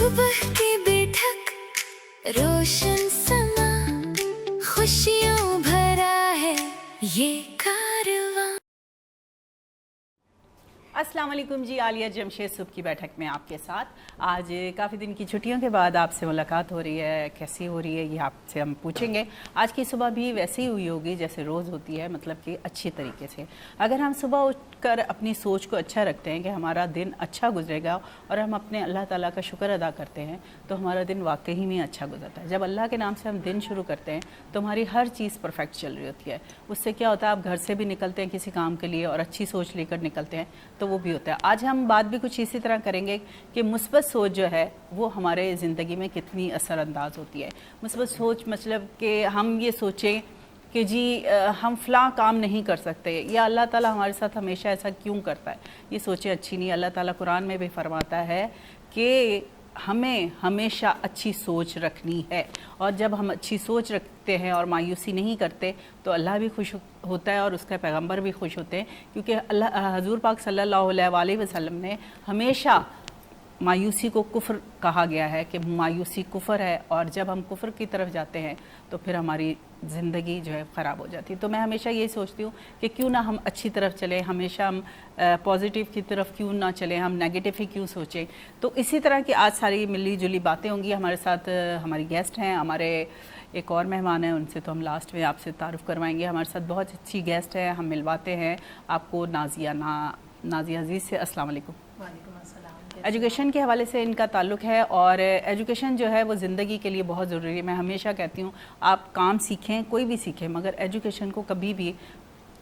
صبح کی بیٹھک روشن سما خوشیوں بھرا ہے یہ کارواں. السلام علیکم جی. عالیہ جمشید صبح کی بیٹھک میں آپ کے ساتھ. آج کافی دن کی چھٹیوں کے بعد آپ سے ملاقات ہو رہی ہے. کیسی ہو رہی ہے یہ آپ سے ہم پوچھیں گے. آج کی صبح بھی ویسے ہی ہوئی ہوگی جیسے روز ہوتی ہے, مطلب کہ اچھی طریقے سے. اگر ہم صبح اٹھ کر اپنی سوچ کو اچھا رکھتے ہیں کہ ہمارا دن اچھا گزرے گا اور ہم اپنے اللہ تعالیٰ کا شکر ادا کرتے ہیں تو ہمارا دن واقعی میں اچھا گزرتا ہے. جب اللہ کے نام سے ہم دن شروع کرتے ہیں تو ہماری ہر چیز پرفیکٹ چل رہی ہوتی ہے. اس سے کیا ہوتا ہے, آپ گھر سے بھی نکلتے ہیں کسی کام کے لیے اور اچھی سوچ لے کر نکلتے ہیں تو وہ بھی ہوتا ہے. آج ہم بات بھی کچھ اسی طرح کریں گے کہ مثبت سوچ جو ہے وہ ہمارے زندگی میں کتنی اثر انداز ہوتی ہے. مثبت سوچ مطلب کہ ہم یہ سوچیں کہ جی ہم فلاں کام نہیں کر سکتے یا اللہ تعالیٰ ہمارے ساتھ ہمیشہ ایسا کیوں کرتا ہے. یہ سوچیں اچھی نہیں. اللہ تعالیٰ قرآن میں بھی فرماتا ہے کہ ہمیں ہمیشہ اچھی سوچ رکھنی ہے, اور جب ہم اچھی سوچ رکھتے ہیں اور مایوسی نہیں کرتے تو اللہ بھی خوش ہوتا ہے اور اس کے پیغمبر بھی خوش ہوتے ہیں, کیونکہ حضور پاک صلی اللہ علیہ وآلہ وسلم نے ہمیشہ مایوسی کو کفر کہا گیا ہے کہ مایوسی کفر ہے, اور جب ہم کفر کی طرف جاتے ہیں تو پھر ہماری زندگی جو ہے خراب ہو جاتی ہے. تو میں ہمیشہ یہ سوچتی ہوں کہ کیوں نہ ہم اچھی طرف چلیں, ہمیشہ ہم پازیٹیو کی طرف کیوں نہ چلیں, ہم نیگیٹو ہی کیوں سوچیں. تو اسی طرح کی آج ساری ملی جلی باتیں ہوں گی. ہمارے ساتھ ہماری گیسٹ ہیں, ہمارے ایک اور مہمان ہیں, ان سے تو ہم لاسٹ میں آپ سے تعارف کروائیں گے. ہمارے ساتھ بہت اچھی گیسٹ ہیں, ہم ملواتے ہیں آپ کو نازیہ عزیز سے. السلام علیکم. وعلیکم السلام. ایجوکیشن کے حوالے سے ان کا تعلق ہے, اور ایجوکیشن جو ہے وہ زندگی کے لیے بہت ضروری ہے. میں ہمیشہ کہتی ہوں آپ کام سیکھیں, کوئی بھی سیکھیں, مگر ایجوکیشن کو کبھی بھی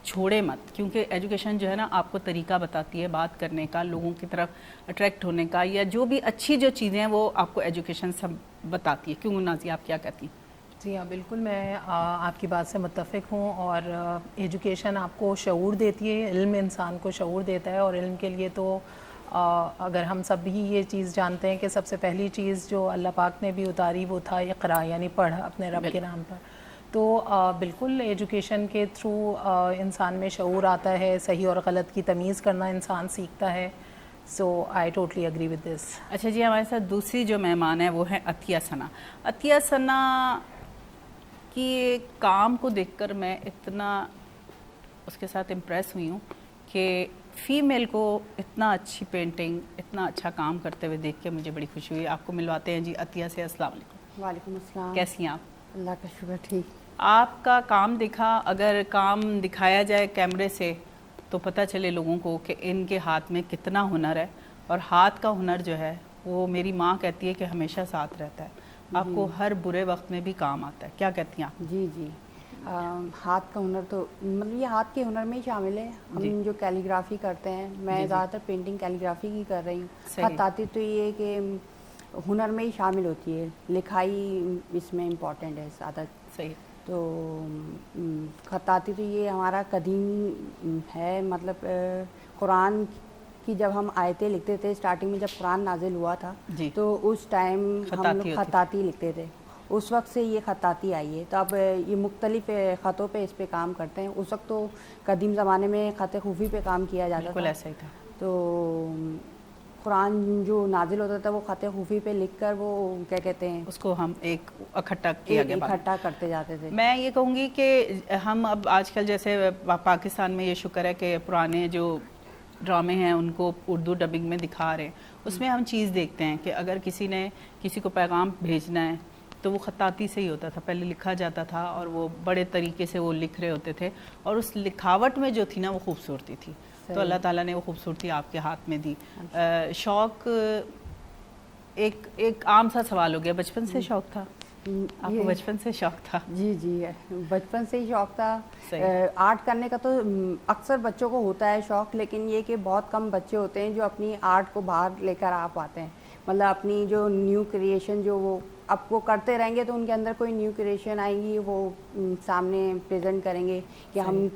چھوڑے مت, کیونکہ ایجوکیشن جو ہے نا آپ کو طریقہ بتاتی ہے بات کرنے کا, لوگوں کی طرف اٹریکٹ ہونے کا, یا جو بھی اچھی جو چیزیں ہیں وہ آپ کو ایجوکیشن سب بتاتی ہے. کیوں نازیہ, آپ کیا کہتی ہیں؟ جی ہاں بالکل, میں آپ کی بات سے متفق ہوں. اور ایجوکیشن آپ کو شعور دیتی ہے, علم انسان کو شعور دیتا ہے, اور علم کے لیے تو اگر ہم سب بھی یہ چیز جانتے ہیں کہ سب سے پہلی چیز جو اللہ پاک نے بھی اتاری وہ تھا اقرا, یعنی پڑھ اپنے رب کے نام پر. تو بالکل ایجوکیشن کے تھرو انسان میں شعور آتا ہے, صحیح اور غلط کی تمیز کرنا انسان سیکھتا ہے. So I totally agree with this. اچھا جی, ہمارے ساتھ دوسری جو مہمان ہے وہ ہے عطیہ ثنا. عطیہ ثنا کی کام کو دیکھ کر میں اتنا اس کے ساتھ امپریس ہوئی ہوں کہ فیمیل کو اتنا اچھی پینٹنگ, اتنا اچھا کام کرتے ہوئے دیکھ کے مجھے بڑی خوشی ہوئی. آپ کو ملواتے ہیں جی عطیہ سے. السلام علیکم. وعلیکم السلام. کیسی ہیں آپ؟ اللہ کا شکر, ٹھیک. آپ کا کام دیکھا, اگر کام دکھایا جائے کیمرے سے تو پتہ چلے لوگوں کو کہ ان کے ہاتھ میں کتنا ہنر ہے, اور ہاتھ کا ہنر جو ہے وہ میری ماں کہتی ہے کہ ہمیشہ ساتھ رہتا ہے, آپ کو ہر برے وقت میں بھی کام آتا ہے. کیا کہتی ہیں آپ؟ جی جی, ہاتھ کا ہنر تو مطلب یہ ہاتھ کے ہنر میں ہی شامل ہے. ہم جو کیلیگرافی کرتے ہیں, میں زیادہ تر پینٹنگ کیلیگرافی کی کر رہی ہوں. خطاطی تو یہ کہ ہنر میں ہی شامل ہوتی ہے, لکھائی اس میں امپورٹنٹ ہے زیادہ. صحیح. تو خطاطی تو یہ ہمارا قدیم ہے. مطلب قرآن کی جب ہم آیتیں لکھتے تھے اسٹارٹنگ میں, جب قرآن نازل ہوا تھا تو اس ٹائم ہم لوگ خطاطی لکھتے تھے. اس وقت سے یہ خطاطی آئی ہے. تو اب یہ مختلف خطوں پہ اس پہ کام کرتے ہیں. اس وقت تو قدیم زمانے میں خط خفی پہ کام کیا جاتا تھا. بالکل ایسا ہی تھا. تو قرآن جو نازل ہوتا تھا وہ خط خفی پہ لکھ کر وہ کیا کہتے ہیں اس کو ہم ایک اکٹھا کیا گیا, اکٹھا کرتے جاتے تھے. میں یہ کہوں گی کہ ہم اب آج کل جیسے پاکستان میں یہ شکر ہے کہ پرانے جو ڈرامے ہیں ان کو اردو ڈبنگ میں دکھا رہے ہیں. اس میں ہم چیز دیکھتے ہیں کہ اگر کسی نے کسی کو پیغام بھیجنا ہے تو وہ خطاطی سے ہی ہوتا تھا, پہلے لکھا جاتا تھا اور وہ بڑے طریقے سے وہ لکھ رہے ہوتے تھے, اور اس لکھاوٹ میں جو تھی نا وہ خوبصورتی تھی. تو اللہ تعالیٰ نے وہ خوبصورتی آپ کے ہاتھ میں دی. شوق ایک عام سا سوال ہو گیا, بچپن سے شوق تھا آپ کو؟ بچپن سے شوق تھا؟ جی جی, بچپن سے ہی شوق تھا. آرٹ کرنے کا تو اکثر بچوں کو ہوتا ہے شوق, لیکن یہ کہ بہت کم بچے ہوتے ہیں جو اپنی آرٹ کو باہر لے کر آ پاتے ہیں. مطلب اپنی جو نیو کریشن جو وہ اب وہ کرتے رہیں گے تو ان کے اندر کوئی نیو کریشن آئیں گی, وہ سامنے پریزنٹ کریں گے کہ ہم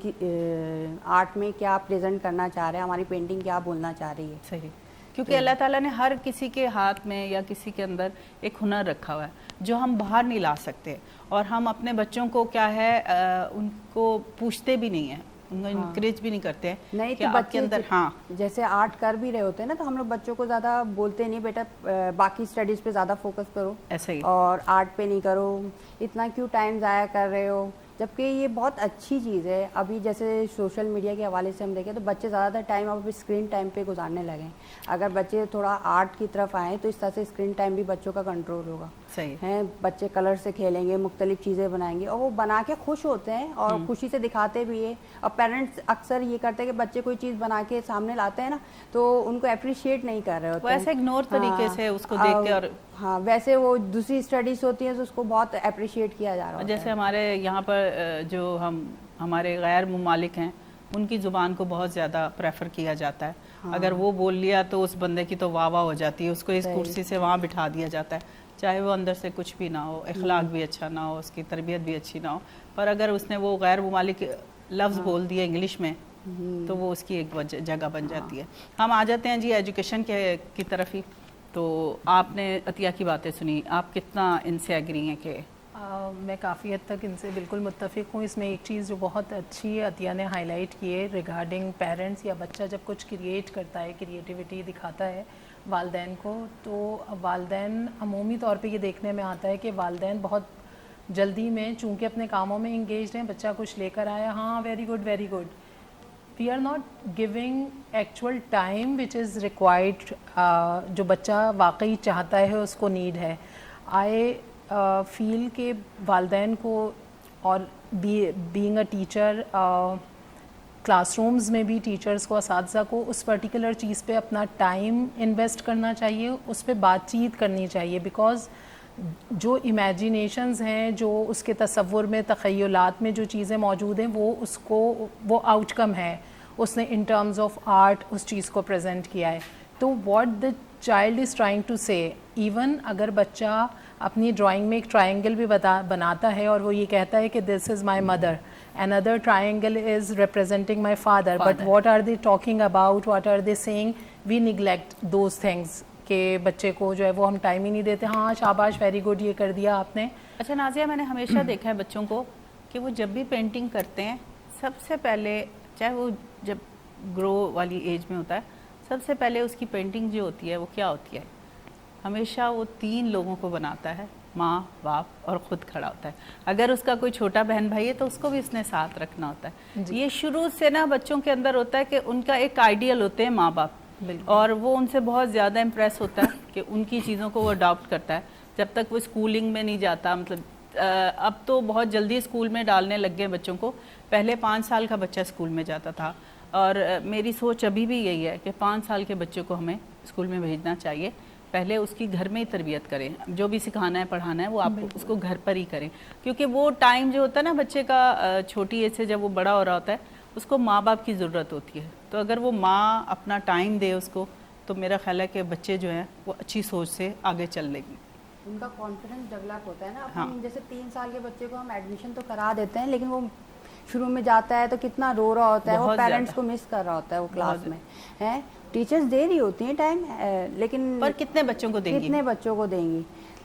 آرٹ میں کیا پریزنٹ کرنا چاہ رہے ہیں, ہماری پینٹنگ کیا بولنا چاہ رہی ہے. صحیح. کیونکہ اللہ تعالیٰ نے ہر کسی کے ہاتھ میں یا کسی کے اندر ایک ہنر رکھا ہوا ہے جو ہم باہر نہیں لا سکتے, اور ہم اپنے بچوں کو کیا ہے ان کو پوچھتے بھی نہیں ہیں ان کو انکریج بھی نہیں کرتے ہیں نہیں کہ تو آپ کے اندر جیسے آرٹ کر بھی رہے ہوتے ہیں نا تو ہم لوگ بچوں کو زیادہ بولتے نہیں بیٹا باقی اسٹڈیز پہ زیادہ فوکس کرو ایسے ہی اور آرٹ پہ نہیں کرو, اتنا کیوں ٹائم ضائع کر رہے ہو, جبکہ یہ بہت اچھی چیز ہے. ابھی جیسے سوشل میڈیا کے حوالے سے ہم دیکھیں تو بچے زیادہ تر ٹائم اب اسکرین ٹائم پہ گزارنے لگے ہیں. اگر بچے تھوڑا آرٹ کی طرف آئیں تو اس طرح سے اسکرین ٹائم بھی بچوں کا کنٹرول ہوگا. صحیح ہیں بچے کلر سے کھیلیں گے, مختلف چیزیں بنائیں گے اور وہ بنا کے خوش ہوتے ہیں اور خوشی سے دکھاتے بھی ہیں. اور پیرنٹس اکثر یہ کرتے ہیں کہ بچے کوئی چیز بنا کے سامنے لاتے ہیں نا تو ان کو اپریشیٹ نہیں کر رہے ہوتے ہیں, ویسے اگنور طریقے سے اس کو دیکھ کے. اور ہاں ویسے وہ دوسری اسٹڈیز ہوتی ہیں تو اس کو بہت اپریشیٹ کیا جا رہا ہے. جیسے ہمارے یہاں پر جو ہمارے غیر ممالک ہیں ان کی زبان کو بہت زیادہ پریفر کیا جاتا ہے. اگر وہ بول لیا تو اس بندے کی تو واہ واہ ہو جاتی ہے, اس کو اس کرسی سے وہاں بٹھا دیا جاتا ہے, چاہے وہ اندر سے کچھ بھی نہ ہو, اخلاق بھی اچھا نہ ہو, اس کی تربیت بھی اچھی نہ ہو, پر اگر اس نے وہ غیر ممالک لفظ بول دیے انگلش میں تو وہ اس کی ایک جگہ بن جاتی ہے. ہم آ جاتے ہیں جی ایجوکیشن کی طرف ہی. تو آپ نے عطیہ کی باتیں سنی, آپ کتنا ان سے ایگری ہیں؟ کہ میں کافی حد تک ان سے بالکل متفق ہوں. اس میں ایک چیز جو بہت اچھی عطیہ نے ہائی لائٹ کی ہے ریگارڈنگ پیرنٹس, یا بچہ جب کچھ کریٹ کرتا ہے, کریٹیوٹی دکھاتا ہے والدین کو, تو والدین عمومی طور پہ یہ دیکھنے میں آتا ہے کہ والدین بہت جلدی میں چونکہ اپنے کاموں میں انگیجڈ ہیں, بچہ کچھ لے کر آیا, ہاں very good very good, we are not giving actual time which is required, جو بچہ واقعی چاہتا ہے اس کو نیڈ ہے. آئی فیل کہ والدین کو اور being a teacher class rooms میں بھی ٹیچرز کو, اساتذہ کو اس پرٹیکولر چیز پہ اپنا ٹائم انویسٹ کرنا چاہیے, اس پہ بات چیت کرنی چاہیے. بیکاز جو امیجینیشنز ہیں, جو اس کے تصور میں تخیلات میں جو چیزیں موجود ہیں وہ اس کو وہ آؤٹ کم ہے, اس نے ان ٹرمز آف آرٹ اس چیز کو پریزنٹ کیا ہے. تو what the child is trying to say, even اگر بچہ اپنی ڈرائنگ میں ایک ٹرائنگل بھی بناتا ہے اور وہ یہ کہتا ہے کہ this is my mother, another triangle is representing my father, but what are they talking about, what are they saying, we neglect those things کہ بچے کو جو ہے وہ ہم ٹائم ہی نہیں دیتے. ہاں شاباش ویری گڈ یہ کر دیا آپ نے. اچھا نازیہ, میں نے ہمیشہ دیکھا ہے بچوں کو کہ وہ جب بھی پینٹنگ کرتے ہیں سب سے پہلے, چاہے وہ جب گرو والی ایج میں ہوتا ہے, سب سے پہلے اس کی پینٹنگ جو ہوتی ہے وہ کیا ہوتی ہے, ہمیشہ وہ 3 لوگوں کو بناتا ہے, ماں باپ اور خود کھڑا ہوتا ہے. اگر اس کا کوئی چھوٹا بہن بھائی ہے تو اس کو بھی اس نے ساتھ رکھنا ہوتا ہے. یہ شروع سے نا بچوں کے اندر ہوتا ہے کہ ان کا ایک آئیڈیل ہوتے ہیں ماں باپ, اور وہ ان سے بہت زیادہ امپریس ہوتا ہے کہ ان کی چیزوں کو وہ اڈاپٹ کرتا ہے جب تک وہ اسکولنگ میں نہیں جاتا. مطلب اب تو بہت جلدی اسکول میں ڈالنے لگ گئے بچوں کو, پہلے 5 سال کا بچہ اسکول میں جاتا تھا, اور میری سوچ ابھی بھی یہی ہے کہ 5 سال کے بچے کو ہمیں اسکول میں بھیجنا چاہیے. پہلے اس کی گھر میں ہی تربیت کریں, جو بھی سکھانا ہے پڑھانا ہے وہ آپ اس کو گھر پر ہی کریں, کیونکہ وہ ٹائم جو ہوتا ہے نا بچے کا چھوٹی ایج سے جب وہ بڑا ہو رہا ہوتا ہے اس کو ماں باپ کی ضرورت ہوتی ہے. تو اگر وہ ماں اپنا ٹائم دے اس کو تو میرا خیال ہے کہ بچے جو ہیں وہ اچھی سوچ سے آگے چل لیں گے, ان کا کانفیڈنس ڈیولپ ہوتا ہے نا. اب جیسے 3 سال کے بچے کو ہم ایڈمیشن تو کرا دیتے ہیں لیکن وہ شروع میں جاتا ہے تو کتنا رو رہا ہوتا ہے, وہ پیرنٹس کو مس کر رہا ہوتا ہے, وہ کلاس میں ہے, ٹیچرز دے رہی ہوتی ہیں ٹائم, لیکن پر کتنے بچوں کو دیں گی, کتنے بچوں کو دیں گی.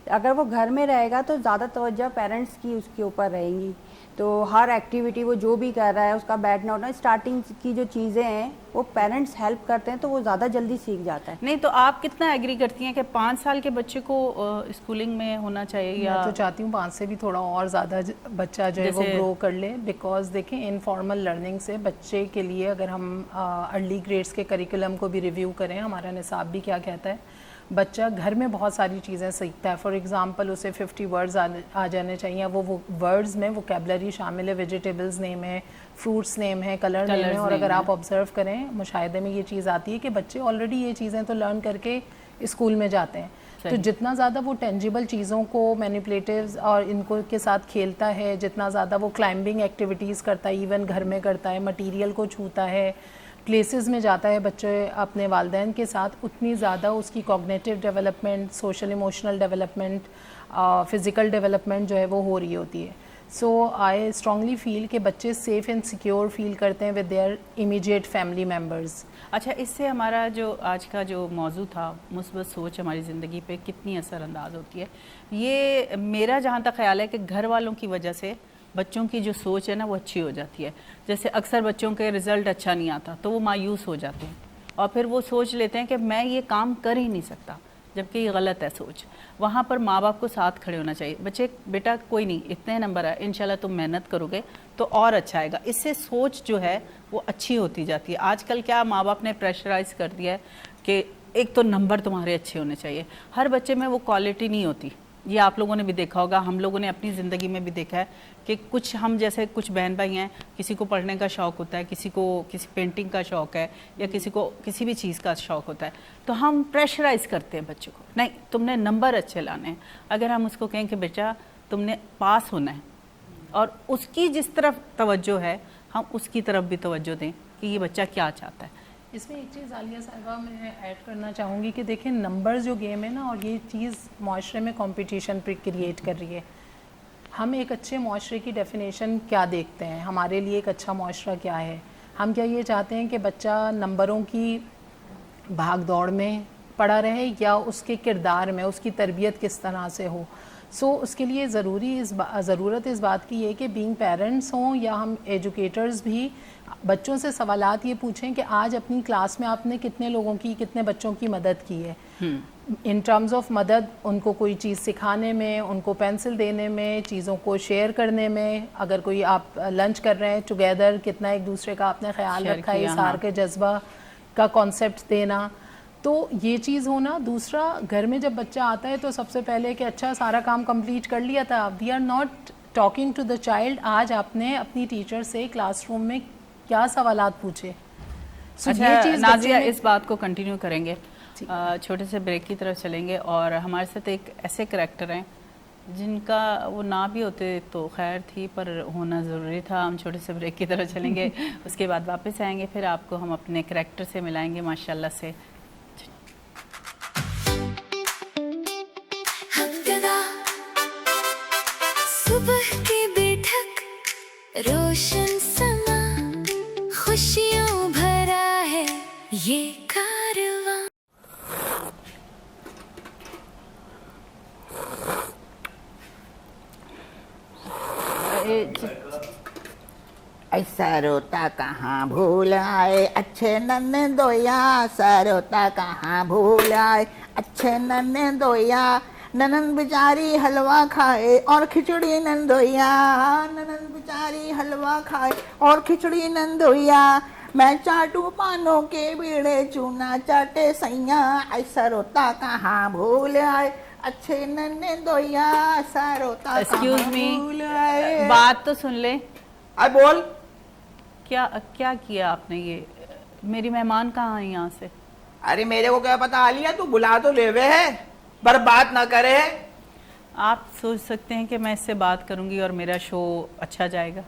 اگر وہ گھر میں رہے گا تو زیادہ توجہ پیرنٹس کی اس کے اوپر رہیں گی. تو ہر ایکٹیویٹی وہ جو بھی کر رہا ہے, اس کا بیٹھنا اٹھنا, اسٹارٹنگ کی جو چیزیں ہیں وہ پیرنٹس ہیلپ کرتے ہیں تو وہ زیادہ جلدی سیکھ جاتا ہے. نہیں تو آپ کتنا ایگری کرتی ہیں کہ 5 سال کے بچے کو اسکولنگ میں ہونا چاہیے؟ یا میں تو چاہتی ہوں 5 سے بھی تھوڑا اور زیادہ بچہ جو ہے وہ گرو کر لے. بیکاز دیکھیں انفارمل لرننگ سے بچے کے لیے اگر ہم ارلی گریڈس کے کریکولم کو بھی ریویو کریں, ہمارا نصاب بھی کیا کہتا ہے, بچہ گھر میں بہت ساری چیزیں سیکھتا ہے. فار ایگزامپل اسے 50 ورڈز آ جانے چاہیے, وہ ورڈز میں ووکیبلری شامل ہے, ویجیٹیبلز نیم ہے, فروٹس نیم ہے, کلر نیم ہے. اور اگر آپ آبزرو کریں مشاہدے میں یہ چیز آتی ہے کہ بچے آلریڈی یہ چیزیں تو لرن کر کے اسکول میں جاتے ہیں. تو جتنا زیادہ وہ ٹینجیبل چیزوں کو مینیپولیٹیوز اور ان کو کے ساتھ کھیلتا ہے, جتنا زیادہ وہ کلائمبنگ ایکٹیویٹیز کرتا ہے, ایون گھر میں کرتا ہے, مٹیریل کو چھوتا ہے, پلیسز میں جاتا ہے بچے اپنے والدین کے ساتھ, اتنی زیادہ اس کی cognitive development, social emotional development, physical development جو ہے وہ ہو رہی ہوتی ہے. سو آئی اسٹرانگلی فیل کہ بچے سیف اینڈ سیکیور فیل کرتے ہیں with their immediate family members. اچھا, اس سے ہمارا جو آج کا جو موضوع تھا مثبت سوچ ہماری زندگی پہ کتنی اثر انداز ہوتی ہے, یہ میرا جہاں تک خیال ہے کہ گھر والوں کی وجہ سے बच्चों की जो सोच है ना वो अच्छी हो जाती है। जैसे अक्सर बच्चों के रिज़ल्ट अच्छा नहीं आता तो वो मायूस हो जाते हैं और फिर वो सोच लेते हैं कि मैं ये काम कर ही नहीं सकता, जबकि ये गलत है सोच। वहाँ पर माँ बाप को साथ खड़े होना चाहिए। बच्चे बेटा कोई नहीं, इतने नंबर है, इंशाल्लाह तुम मेहनत करोगे तो और अच्छा आएगा। इससे सोच जो है वो अच्छी होती जाती है। आजकल क्या माँ बाप ने प्रेशराइज कर दिया है कि एक तो नंबर तुम्हारे अच्छे होने चाहिए। हर बच्चे में वो क्वालिटी नहीं होती। ये आप लोगों ने भी देखा होगा, हम लोगों ने अपनी ज़िंदगी में भी देखा है कि कुछ हम जैसे कुछ बहन भाई हैं, किसी को पढ़ने का शौक़ होता है, किसी को किसी पेंटिंग का शौक़ है या किसी को किसी भी चीज़ का शौक़ होता है, तो हम प्रेशराइज़ करते हैं बच्चों को, नहीं तुमने नंबर अच्छे लाने हैं। अगर हम उसको कहें कि बेटा तुमने पास होना है और उसकी जिस तरफ तवज्जो है हम उसकी तरफ भी तवज्जो दें कि ये बच्चा क्या चाहता है। इसमें एक चीज़ आलिया साहिबा मैं ऐड करना चाहूँगी कि देखिए नंबर जो गेम है ना, और ये चीज़ माशरे में कंपटीशन क्रिएट कर रही है। हम एक अच्छे माशरे की डेफिनेशन क्या देखते हैं, हमारे लिए एक अच्छा माशरा क्या है? हम क्या ये चाहते हैं कि बच्चा नंबरों की भाग दौड़ में पड़ा रहे या उसके किरदार में उसकी तरबियत किस तरह से हो? उसके लिए ज़रूरत इस बात की है कि बीइंग पेरेंट्स हों या हम एजुकेटर्स भी बच्चों से सवालात ये पूछें कि आज अपनी क्लास में आपने कितने लोगों की, कितने बच्चों की मदद की है इन टर्म्स ऑफ मदद, उनको कोई चीज़ सिखाने में, उनको पेंसिल देने में, चीज़ों को शेयर करने में। अगर कोई आप लंच कर रहे हैं टुगेदर, कितना एक दूसरे का आपने ख्याल रखा है, इज़हार के जज्बा का कॉन्सेप्ट देना, तो ये चीज़ होना। दूसरा, घर में जब बच्चा आता है तो सबसे पहले कि अच्छा सारा काम कंप्लीट कर लिया था, we are not talking to the child, आज आपने अपनी टीचर से क्लासरूम में क्या सवालात पूछे। अच्छा नाज़िया, इस बात को कंटिन्यू करेंगे, छोटे से ब्रेक की तरफ चलेंगे और हमारे साथ एक ऐसे करैक्टर हैं जिनका वो ना भी होते तो खैर थी पर होना ज़रूरी था। हम छोटे से ब्रेक की तरफ चलेंगे, उसके बाद वापस आएंगे, फिर आपको हम अपने करैक्टर से मिलाएंगे माशाल्लाह से। सुबह की बैठक, रोशन समा, खुशियों भरा है ये कारवां। ऐसा रोता कहाँ भूल आए अच्छे नन्हे दोया, सरोता कहाँ भूल आए अच्छे नन्हे दोया, ननन बेचारी हलवा खाए और खिचड़ी नंदोया, ननन बेचारी हलवा खाए और खिचड़ी नंदोया, मैं चाटू पानों के बीड़े चूना चाटे सैया, ऐसा रोता कहाँ भूल आए अच्छे नन्हे दोया, ऐसा रोता एक्सक्यूज कहाँ मी, भूल आए। बात तो सुन ले। अब बोल। क्या क्या किया आपने? ये मेरी मेहमान कहाँ है यहाँ से? अरे मेरे को क्या पता आलिया, तू बुला तो लेवे है पर बात ना करे। आप सोच सकते हैं कि मैं इससे बात करूंगी और मेरा शो अच्छा जाएगा।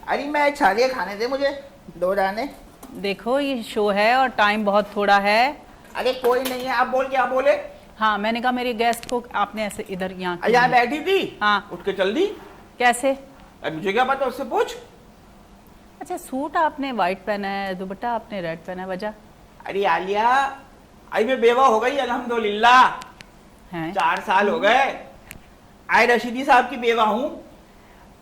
अरे मैं छालिया खाने दे मुझे 2 दाने। देखो ये शो है और टाइम बहुत थोड़ा है। अरे कोई नहीं है, आप बोल। क्या बोले? हाँ मैंने कहा मेरे गेस्ट को आपने ऐसे इधर यहाँ यहाँ बैठी थी, हाँ उठ के चल दी। कैसे? अब मुझे क्या पता, उससे पूछ। अच्छा सूट आपने वाइट पहना है, दुपट्टा आपने रेड पहना है, वजह? अरे आलिया आई मैं बेवा हो गई अल्हम्दुलिल्लाह, हैं 4 साल हो गए। आई रशीदी साहब की बेवा हूँ,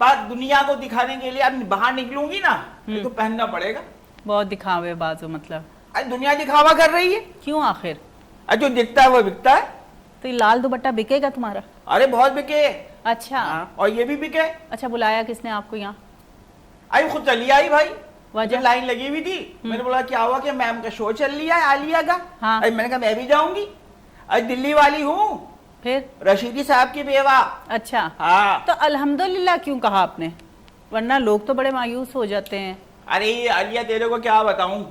पर दुनिया को दिखाने के लिए अब बाहर निकलूंगी ना तो पहनना पड़ेगा। बहुत दिखावे बाजू मतलब। अरे दुनिया दिखावा कर रही है। क्यों आखिर? अरे जो दिखता है वो बिकता है। तो ये लाल दुपट्टा बिकेगा तुम्हारा? अरे बहुत बिके। अच्छा और ये भी बिके। अच्छा बुलाया किसने आपको यहाँ? आई खुद चली आई भाई, वजह? जब लाइन लगी हुई थी मैंने बोला क्या हुआ कि मैम का शो चल लिया है आलिया का। हाँ। अरे मैंने कहा मैं भी जाऊंगी, अरे दिल्ली वाली हूँ, फिर? रशीदी साहब की बेवा। अच्छा हाँ। तो अल्हम्दुलिल्लाह क्यों कहा आपने? वरना लोग तो बड़े मायूस हो जाते हैं। अरे आलिया तेरे को क्या बताऊं,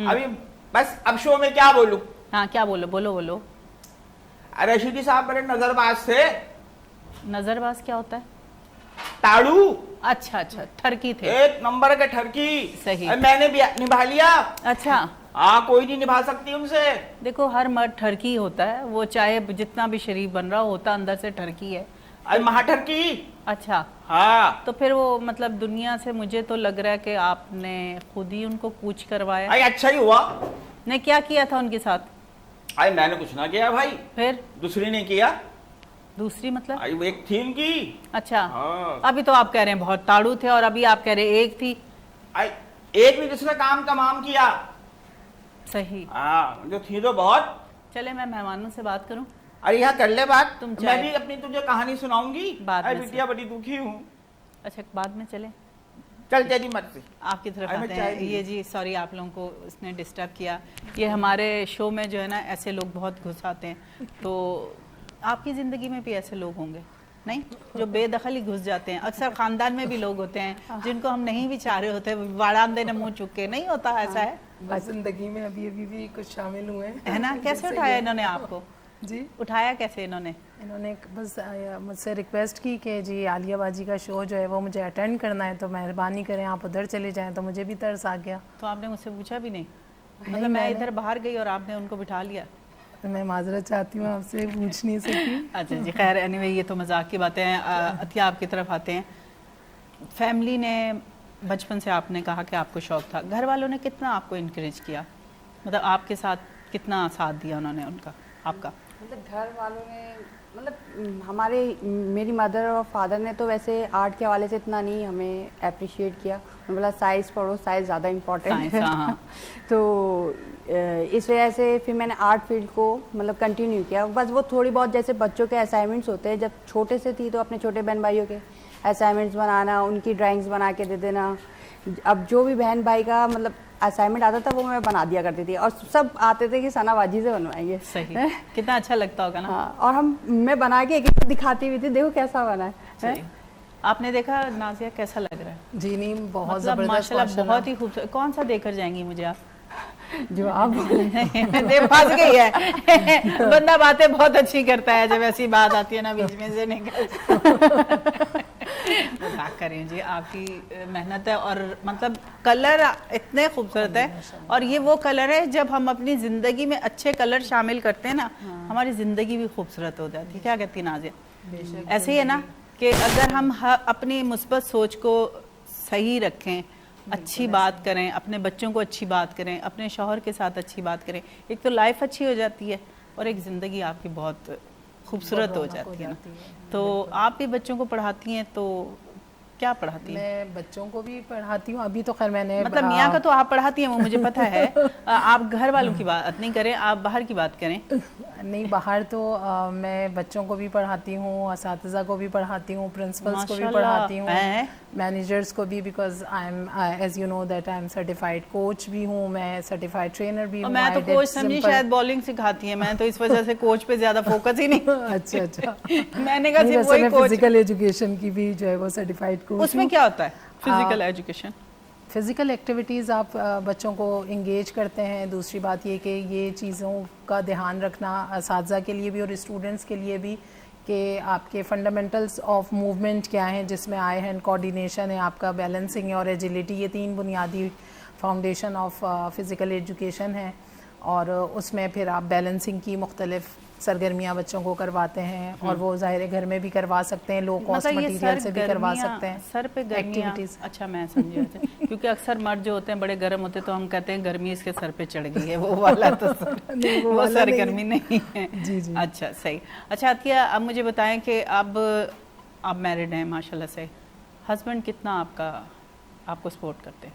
अभी बस अब शो में क्या बोलूं। हाँ क्या बोलो बोलो बोलो। रशीदी साहब बड़े नजरबाज थे। नजरबाज क्या होता है? ताड़ू। अच्छा अच्छा ठरकी थे। एक नंबर के ठरकी। सही। अरे मैंने भी निभा लिया। अच्छा हाँ कोई नहीं निभा सकती उनसे। देखो हर मर्द ठरकी होता है, वो चाहे जितना भी शरीफ बन रहा होता अंदर से ठरकी है। अरे महाठरकी। अच्छा हाँ तो फिर वो मतलब दुनिया से मुझे तो लग रहा है कि आपने खुद ही उनको कूच करवाया। अरे अच्छा ही हुआ। ने क्या किया था उनके साथ? अरे मैंने कुछ ना किया भाई, फिर? दूसरी ने किया। दूसरी मतलब? वो एक थी इनकी। अच्छा, हाँ। अभी तो आप कह रहे हैं बहुत ताड़ू थे और अभी आप कह रहे हैं एक थी। एक भी जिसने काम तमाम किया। सही। हाँ, जो थी तो बहुत। चले मैं मेहमानों से बात करूं। अरे यहाँ कर ले बात, तुम मैं चाहे- भी अपनी तुझे कहानी सुनाऊंगी। बाद में बिटिया बड़ी दुखी हूँ। अच्छा, बाद में चले। चल तेरी मर्जी। आपकी तरफ अरे मैं आते चाय हैं। पी ये जी सॉरी आप लोगों को इसने डिस्टर्ब किया। ये हमारे शो में जो है ना ऐसे लोग बहुत घुस आते हैं, तो आपकी ज़िंदगी में भी ऐसे लोग होंगे नहीं जो बेदखल ही घुस जाते हैं। अक्सर ख़ानदान में भी लोग होते हैं जिनको हम नहीं भी चाह रहे होते, वारामदे ने मुँह चुक के। नहीं होता ऐसा है? बस जिंदगी में अभी अभी भी कुछ शामिल हुए हैं, है ना? कैसे उठाया इन्होंने आपको? जी उठाया कैसे इन्होंने? इन्होंने बस मुझसे रिक्वेस्ट की कि जी आलिया बाजी का शो जो है वो मुझे अटेंड करना है, तो मेहरबानी करें आप उधर चले जाएं। तो मुझे भी तरस आ गया। तो आपने मुझसे पूछा भी नहीं? नहीं, मतलब मैं मैंने- इधर बाहर गई और आपने उनको बिठा लिया? तो मैं माजरत चाहती हूँ, आपसे पूछ नहीं सकी। अच्छा जी, खैर एनीवे ये तो मजाक की बातें हैं। अतिया आपकी तरफ आते हैं। फैमिली ने बचपन से आपने कहा कि आपको शौक था, घर वालों ने कितना आपको इनकरेज किया? मतलब आपके साथ कितना साथ दिया उन्होंने उनका आपका? मतलब घर वालों ने मतलब हमारे मेरी मदर और फादर ने तो वैसे आर्ट के हवाले से इतना नहीं हमें अप्रिशिएट किया। उन्होंने बोला साइंस पढ़ो, साइंस ज़्यादा इम्पोर्टेंट है। हाँ। तो इस वजह से फिर मैंने आर्ट फील्ड को मतलब कंटिन्यू किया। बस वो थोड़ी बहुत जैसे बच्चों के असाइनमेंट्स होते हैं, जब छोटे से थी तो अपने छोटे बहन भाइयों के असाइनमेंट्स बनाना, उनकी ड्राइंग्स बना के दे देना। अब जो भी बहन भाई का मतलब असाइनमेंट आता था वो मैं बना दिया करती थी, और सब आते थे कि सनाबाजी से बनवाएंगे। सही। कितना अच्छा लगता होगा ना? हाँ, और मैं बना के एक एक दिखाती हुई थी, देखो कैसा बना है। सही। आपने देखा नाजिया कैसा लग रहा है? जी नहीं, बहुत मतलब ज़बरदस्त माशाल्लाह बहुत ही खूबसूरत। कौन सा देकर जाएंगी मुझे आप? जो आप दे फंस गई है। बंदा बातें बहुत अच्छी करता है, जब ऐसी बात आती है ना बीच में से निकल। मजाक करें जी, आपकी मेहनत है और मतलब कलर इतने खूबसूरत है। और ये वो कलर है जब हम अपनी ज़िंदगी में अच्छे कलर शामिल करते हैं ना, हमारी ज़िंदगी भी खूबसूरत हो जाती है। क्या कहती है नाजिया? ऐसे ही है ना कि अगर हम अपनी मुस्बत सोच को सही रखें, अच्छी बात करें, अपने बच्चों को अच्छी बात करें, अपने शौहर के साथ अच्छी बात करें, एक तो लाइफ अच्छी हो जाती है और एक ज़िंदगी आपकी बहुत खूबसूरत हो जाती है ना। तो आप भी बच्चों को पढ़ाती हैं, तो क्या पढ़ाती हैं? मैं बच्चों को भी पढ़ाती हूँ। अभी तो खैर मैंने मतलब मियाँ का तो आप पढ़ाती हैं, वो मुझे पता है। आप घर वालों की बात नहीं करें, आप बाहर की बात करें। नहीं, बाहर तो मैं बच्चों को भी पढ़ाती हूँ, असातिज़ा को भी पढ़ाती हूँ, प्रिंसिपल्स को भी माशाल्लाह, पढ़ाती हूँ, हैं? मैनेजर्स को भी, because I am as you know that I am certified coach भी हूँ, मैं सर्टिफाइड ट्रेनर भी और हूँ। मैं तो कोच समझी शायद बॉलिंग सिखाती है, मैं तो इस वजह से कोच पे ज्यादा फोकस ही नहीं। अच्छा अच्छा। मैंने कहा नहीं, सिर्फ वैसे वही मैं कोच। फिजिकल एजुकेशन की भी जो है वो सर्टिफाइड कोच उसमें हूँ। क्या होता है फिजिकल एजुकेशन? फिज़िकल एक्टिविटीज़ आप बच्चों को इंगेज करते हैं। दूसरी बात ये कि ये चीज़ों का ध्यान रखना असातिज़ा के लिए भी और स्टूडेंट्स के लिए भी कि आपके फंडामेंटल्स ऑफ मूवमेंट क्या हैं, जिसमें आई हैंड कोऑर्डिनेशन है, आपका बैलेंसिंग है और एजिलिटी। ये तीन बुनियादी फाउंडेशन ऑफ फ़िज़िकल एजुकेशन है। और उसमें फिर आप बैलेंसिंग की मुख्तलिफ सरगर्मियाँ बच्चों को करवाते हैं, और वो ज़ाहिर घर में भी करवा सकते हैं, लो कॉस्ट मतलब ये मटीरियल से भी करवा गर्मियाँ- सकते हैं। सर पे गर्मियाँ। एक्टिविटीज़। अच्छा मैं समझी। अच्छा, क्योंकि अक्सर मर्द जो होते हैं बड़े गर्म होते हैं, तो हम कहते हैं गर्मी इसके सर पे चढ़ गई है, वो वाला तो नहीं, वो वो वाला सर नहीं। गर्मी नहीं है। जी, जी। अच्छा सही। अच्छा अतिया, अब मुझे बताएं कि अब आप मैरिड हैं माशाल्लाह से, हस्बैंड कितना आपको सपोर्ट करते हैं?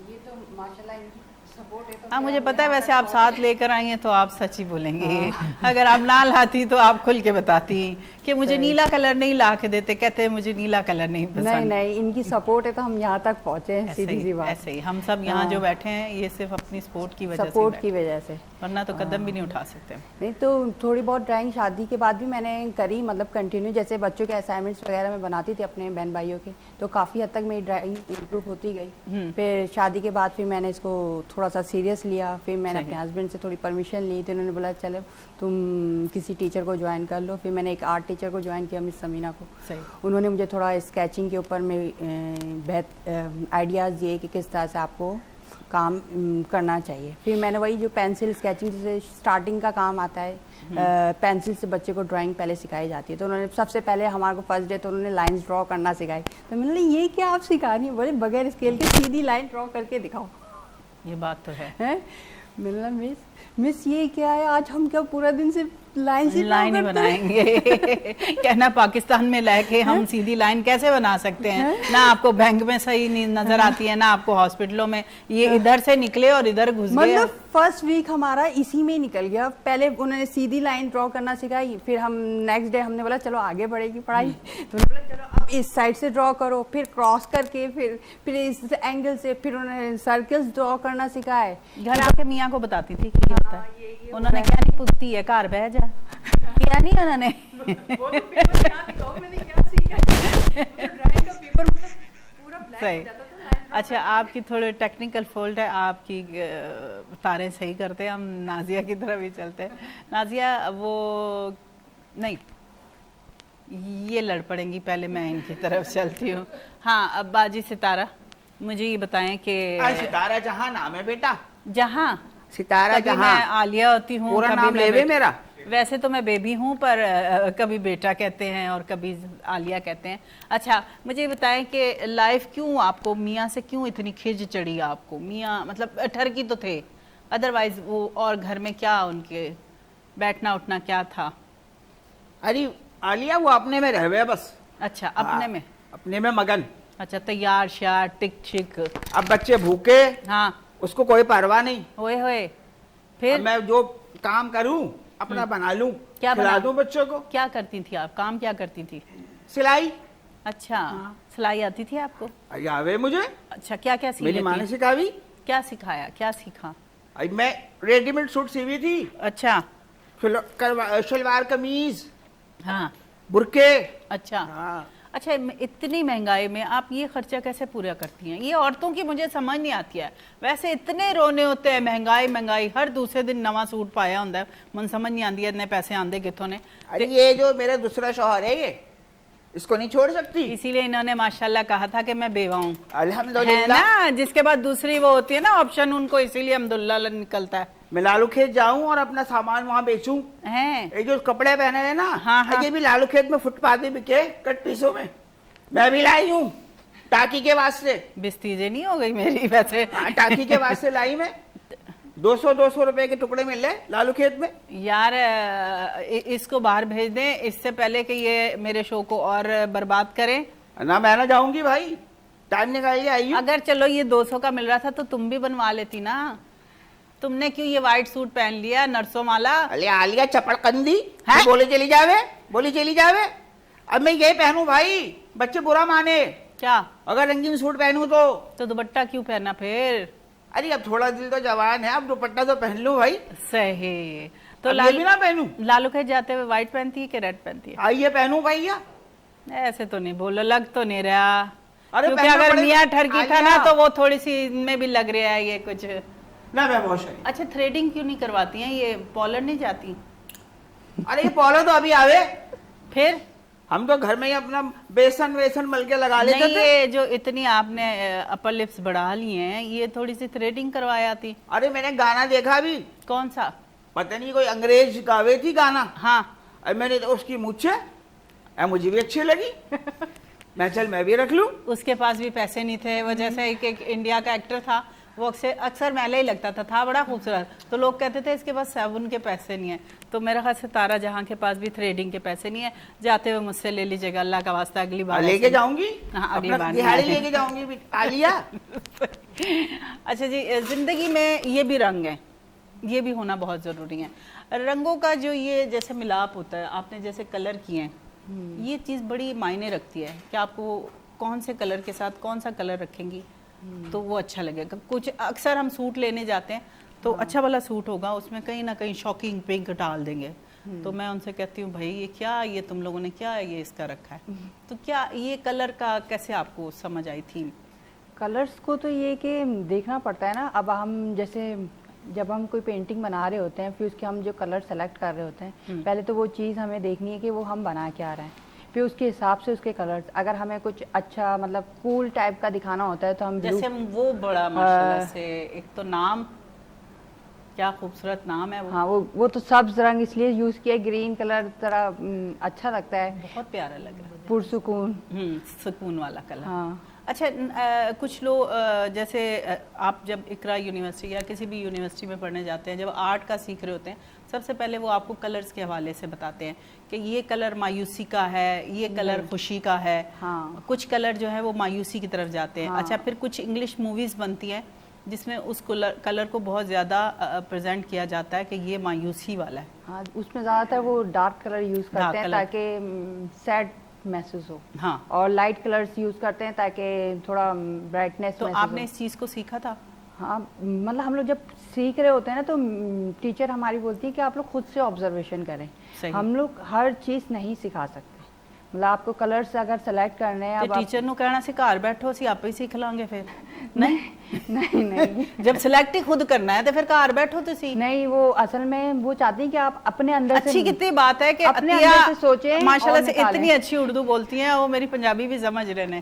ये तो माशाल्लाह इनकी सपोर्ट है तो हाँ मुझे पता है, वैसे आप साथ लेकर आई हैं तो आप सच ही बोलेंगे। अगर आप ना लाती तो आप खुल के बताती कि मुझे नीला कलर नहीं ला के देते, कहते हैं मुझे नीला कलर नहीं नहीं पसंद। नहीं, इनकी सपोर्ट है तो हम यहाँ तक पहुँचे हैं, सीधी सी बात। ऐसे ही हम सब यहाँ हाँ। जो बैठे हैं ये सिर्फ अपनी सपोर्ट की वजह से सपोर्ट बैठे की वजह से। हैं, वरना तो कदम भी नहीं उठा सकते। नहीं तो थोड़ी बहुत ड्राइंग शादी के बाद भी मैंने करी, मतलब कंटिन्यू। जैसे बच्चों के असाइनमेंट्स वगैरह मैं बनाती थी अपने बहन भाइयों के, तो काफ़ी हद तक मेरी ड्राइंग इम्प्रूव होती गई। फिर शादी के बाद फिर मैंने इसको थोड़ा सा सीरियस लिया। फिर मैंने अपने हस्बैंड से थोड़ी परमिशन ली, तो उन्होंने बोला चलो तुम किसी टीचर को ज्वाइन कर लो। फिर मैंने एक आर्ट टीचर को ज्वाइन किया, मिस समीना को। सही। उन्होंने मुझे थोड़ा स्केचिंग के ऊपर में आइडियाज़ दिए कि किस तरह से आपको काम करना चाहिए। फिर मैंने वही जो पेंसिल स्केचिंग से स्टार्टिंग का काम आता है, पेंसिल से बच्चे को ड्राइंग पहले सिखाई जाती है। तो उन्होंने सबसे पहले हमारे को फर्स्ट डे तो उन्होंने लाइंस ड्रॉ करना सिखाई। तो मैंने बोला ये क्या आप सिखा रही हैं? बोले बगैर स्केल के सीधी लाइन ड्रॉ करके दिखाओ। ये बात तो है। हैं? मिलना मिस ये क्या है, आज हम क्या पूरा दिन सिर्फ लाइन से लाइन ही बनाएंगे कहना पाकिस्तान में लेके हम सीधी लाइन कैसे बना सकते हैं, ना आपको बैंक में सही नहीं नजर आती है, ना आपको हॉस्पिटलों में, ये इधर से निकले और इधर घुस गए। मतलब फर्स्ट वीक हमारा इसी में निकल गया। पहले उन्होंने सीधी लाइन ड्रॉ करना सिखाई, फिर हम नेक्स्ट डे हमने बोला चलो आगे बढ़ेगी पढ़ाई, तो उन्होंने बोला चलो अब इस साइड से ड्रॉ करो, फिर क्रॉस करके फिर इस एंगल से, फिर उन्होंने सर्कल्स ड्रॉ करना सिखाए। घर आके मियाँ को बताती थी कि ये होता है, उन्होंने क्या नहीं पूछती है घर बह जा, किया नहीं उन्होंने। सही। अच्छा, आपकी थोड़े टेक्निकल फॉल्ट है, आपकी तारें सही करते हैं। हम नाजिया की तरफ ही चलते हैं। नाजिया वो नहीं, ये लड़ पड़ेंगी, पहले मैं इनकी तरफ चलती हूँ। हाँ, अब बाजी सितारा मुझे ये बताएं कि सितारा जहां नाम है बेटा, जहाँ सितारा कभी मैं जहां, आलिया होती हूँ, पूरा कभी नाम मैं लेवे मेरा। वैसे तो मैं बेबी हूँ, पर कभी बेटा कहते हैं और कभी आलिया कहते हैं। अच्छा, मुझे बताएं कि लाइफ क्यों आपको मियाँ से क्यों इतनी खिज चढ़ी आपको? मियाँ मतलब ठरकी तो थे, अदरवाइज वो और घर में क्या उनके बैठना उठना क्या था? अरे आलिया वो अपने में रह गए बस। अच्छा, अपने हाँ, में, अपने में मगन। अच्छा, तैयार श्यार टिक छिक। अब बच्चे भूखे, हाँ, उसको कोई परवाह नहीं। होए होए। अब फिर मैं जो काम करूं अपना बना लूं, क्या खिला बना? दूं बच्चों को। क्या करती थी आप, काम क्या करती थी? सिलाई अच्छा, सिलाई आती थी आपको? अरे आवे मुझे, अच्छा, क्या क्या सी मेरी लेती? माँ ने सिखावी। क्या सिखाया, क्या सीखा? अरे मैं रेडीमेड सूट सीवी थी, अच्छा, शलवार कमीज, हाँ, बुरके। अच्छा। हाँ, अच्छा, इतनी महंगाई में आप ये खर्चा कैसे पूरा करती हैं? ये औरतों की मुझे समझ नहीं आती है। वैसे इतने रोने होते हैं, महंगाई महंगाई, हर दूसरे दिन नवा सूट पाया होता है, मन समझ नहीं आती है इतने पैसे आंदे कितों ने। अरे ये जो मेरा दूसरा शौहर है, ये इसको नहीं छोड़ सकती। इसीलिए इन्होंने माशाल्लाह कहा था कि मैं बेवा हूँ, है अल्हम्दुलिल्लाह। ना, जिसके बाद दूसरी वो होती है ना ऑप्शन, उनको इसीलिए अल्हम्दुलिल्लाह निकलता है। मैं लालू खेत जाऊं और अपना सामान वहां बेचूं। हैं? ये जो कपड़े पहने हैं ना, हाँ, हाँ। ये भी लालू खेत में फुटपाथ पे बिके कट पीसों में। मैं भी लाई हूँ टाकी के वास्ते। बिस्तीजे नहीं हो गई मेरी वैसे। हाँ, टाकी के वास्ते लाई मैं। 200 रुपए के टुकड़े मिल रहे लालू खेत में। यार इसको बाहर भेज दें इससे पहले कि ये मेरे शो को और बर्बाद करें। ना मैं ना जाऊंगी भाई, टाइम निकालिए आई हूँ। अगर चलो ये 200 का मिल रहा था तो तुम भी बनवा लेती ना, तुमने क्यों ये व्हाइट सूट पहन लिया नरसों माला? अरे आलिया चपड़कंदी हैं? बोली चली जावे। अब मैं ये पहनूं भाई, बच्चे बुरा माने। क्या? अगर रंगीन सूट पहनूं तो दुपट्टा क्यों पहना फिर? अरे अब थोड़ा दिल तो जवान है, अब दुपट्टा तो पहन लूं भाई। सही। तो अब ये भी ना पहनूं? लालू खेत जाते हुए व्हाइट पहनती है कि रेड पहनती है? आइए पहनूं भैया। ऐसे तो नहीं बोलो, लग तो नहीं रहा। अरे क्योंकि पहनना अगर पड़ेगा। मियाँ ठरकी था ना आलिया। तो वो थोड़ी सी इनमें भी लग रहा है ये कुछ। ना मैं बहुत शरीफ। अच्छा, थ्रेडिंग क्यों नहीं करवाती हैं, ये पॉलर नहीं जाती? अरे ये पॉलो तो अभी आवे, फिर हम तो घर में ही अपना बेसन वेसन मल के लगा लेते नहीं, थे। ये जो इतनी आपने अपर लिप्स बढ़ा ली हैं, ये थोड़ी सी थ्रेडिंग करवाया थी। अरे मैंने गाना देखा अभी, कौन सा? पता नहीं कोई अंग्रेज गावे थी गाना। हाँ, और मैंने तो उसकी मुझे मुझे भी अच्छी लगी। मैं चल मैं भी रख लूं। उसके पास भी पैसे नहीं थे, वो जैसे एक इंडिया का एक्टर था, वो अक्सर मैले ही लगता था बड़ा खूबसूरत, तो लोग कहते थे इसके पास साबुन के पैसे नहीं है। तो मेरा ख्याल से तारा जहां के पास भी थ्रेडिंग के पैसे नहीं है, जाते हुए मुझसे ले लीजिएगा, अल्लाह का वास्ता अगली बार लेके ऐसे- जाऊंगी। हाँ, अगली अपना बार दिहाड़ी नहीं। लेके जाऊंगी भी आलिया। अच्छा जी, जिंदगी में ये भी रंग है, ये भी होना बहुत ज़रूरी है। रंगों का जो ये जैसे मिलाप होता है, आपने जैसे कलर किए हैं, ये चीज़ बड़ी मायने रखती है कि आपको कौन से कलर के साथ कौन सा कलर रखेंगी तो वो अच्छा लगेगा। कुछ अक्सर हम सूट लेने जाते हैं तो अच्छा वाला सूट होगा, उसमें कहीं ना कहीं शॉकिंग पिंक डाल देंगे, तो मैं उनसे कहती हूँ भाई ये क्या, ये तुम लोगों ने क्या ये इसका रखा है? तो क्या ये कलर का कैसे आपको समझ आई थी? कलर्स को तो ये कि देखना पड़ता है ना। अब हम जैसे जब हम कोई पेंटिंग बना रहे होते हैं, फिर उसके हम जो कलर सेलेक्ट कर रहे होते हैं, पहले तो वो चीज़ हमें देखनी है कि वो हम बना क्या रहे हैं, फिर उसके हिसाब से उसके कलर्स। अगर हमें कुछ अच्छा मतलब कूल टाइप का दिखाना होता है तो हम जैसे वो बड़ा माशाल्लाह से, एक तो नाम क्या खूबसूरत नाम है वो। हाँ, वो तो सब्ज रंग इसलिए यूज़ किया, ग्रीन कलर तरह अच्छा लगता है, बहुत प्यारा लग रहा है, पुरसुकून। सुकून वाला कलर। हाँ, اچھا کچھ لوگ جیسے آپ جب اقرا یونیورسٹی یا کسی بھی یونیورسٹی میں پڑھنے جاتے ہیں، جب آرٹ کا سیکھ رہے ہوتے ہیں، سب سے پہلے وہ آپ کو کلرز کے حوالے سے بتاتے ہیں کہ یہ کلر مایوسی کا ہے، یہ کلر خوشی کا ہے. کچھ کلر جو ہے وہ مایوسی کی طرف جاتے ہیں. اچھا پھر کچھ انگلش موویز بنتی ہیں جس میں اس کلر کو بہت زیادہ پریزنٹ کیا جاتا ہے کہ یہ مایوسی والا ہے. ہاں اس میں زیادہ تر وہ ڈارک کلر یوز کرتے ہیں تاکہ سیڈ محسوس ہو. ہاں اور لائٹ کلرز یوز کرتے ہیں تاکہ تھوڑا برائٹنیس. تو آپ نے اس چیز کو سیکھا تھا؟ ہاں مطلب ہم لوگ جب سیکھ رہے ہوتے ہیں نا تو ٹیچر ہماری بولتی ہے کہ آپ لوگ خود سے آبزرویشن کریں. ہم لوگ ہر چیز نہیں سکھا سکتے. مطلب آپ کو کلرز اگر سلیکٹ کرنے ہیں اب ٹیچر نو کہنا سی گھر بیٹھو سی آپ ہی سیکھ لیں گے پھر. نہیں جب سلیکٹ ہی خود کرنا ہے تو پھر گھر بیٹھو تو سی. نہیں، وہ اصل میں وہ چاہتی ہیں کہ آپ اپنے اندر سے اچھی کتنی بات ہے کہ اپنے اندر سے سوچیں. ماشاءاللہ سے اتنی اچھی اردو بولتی ہیں، وہ میری پنجابی بھی سمجھ رہے ہیں.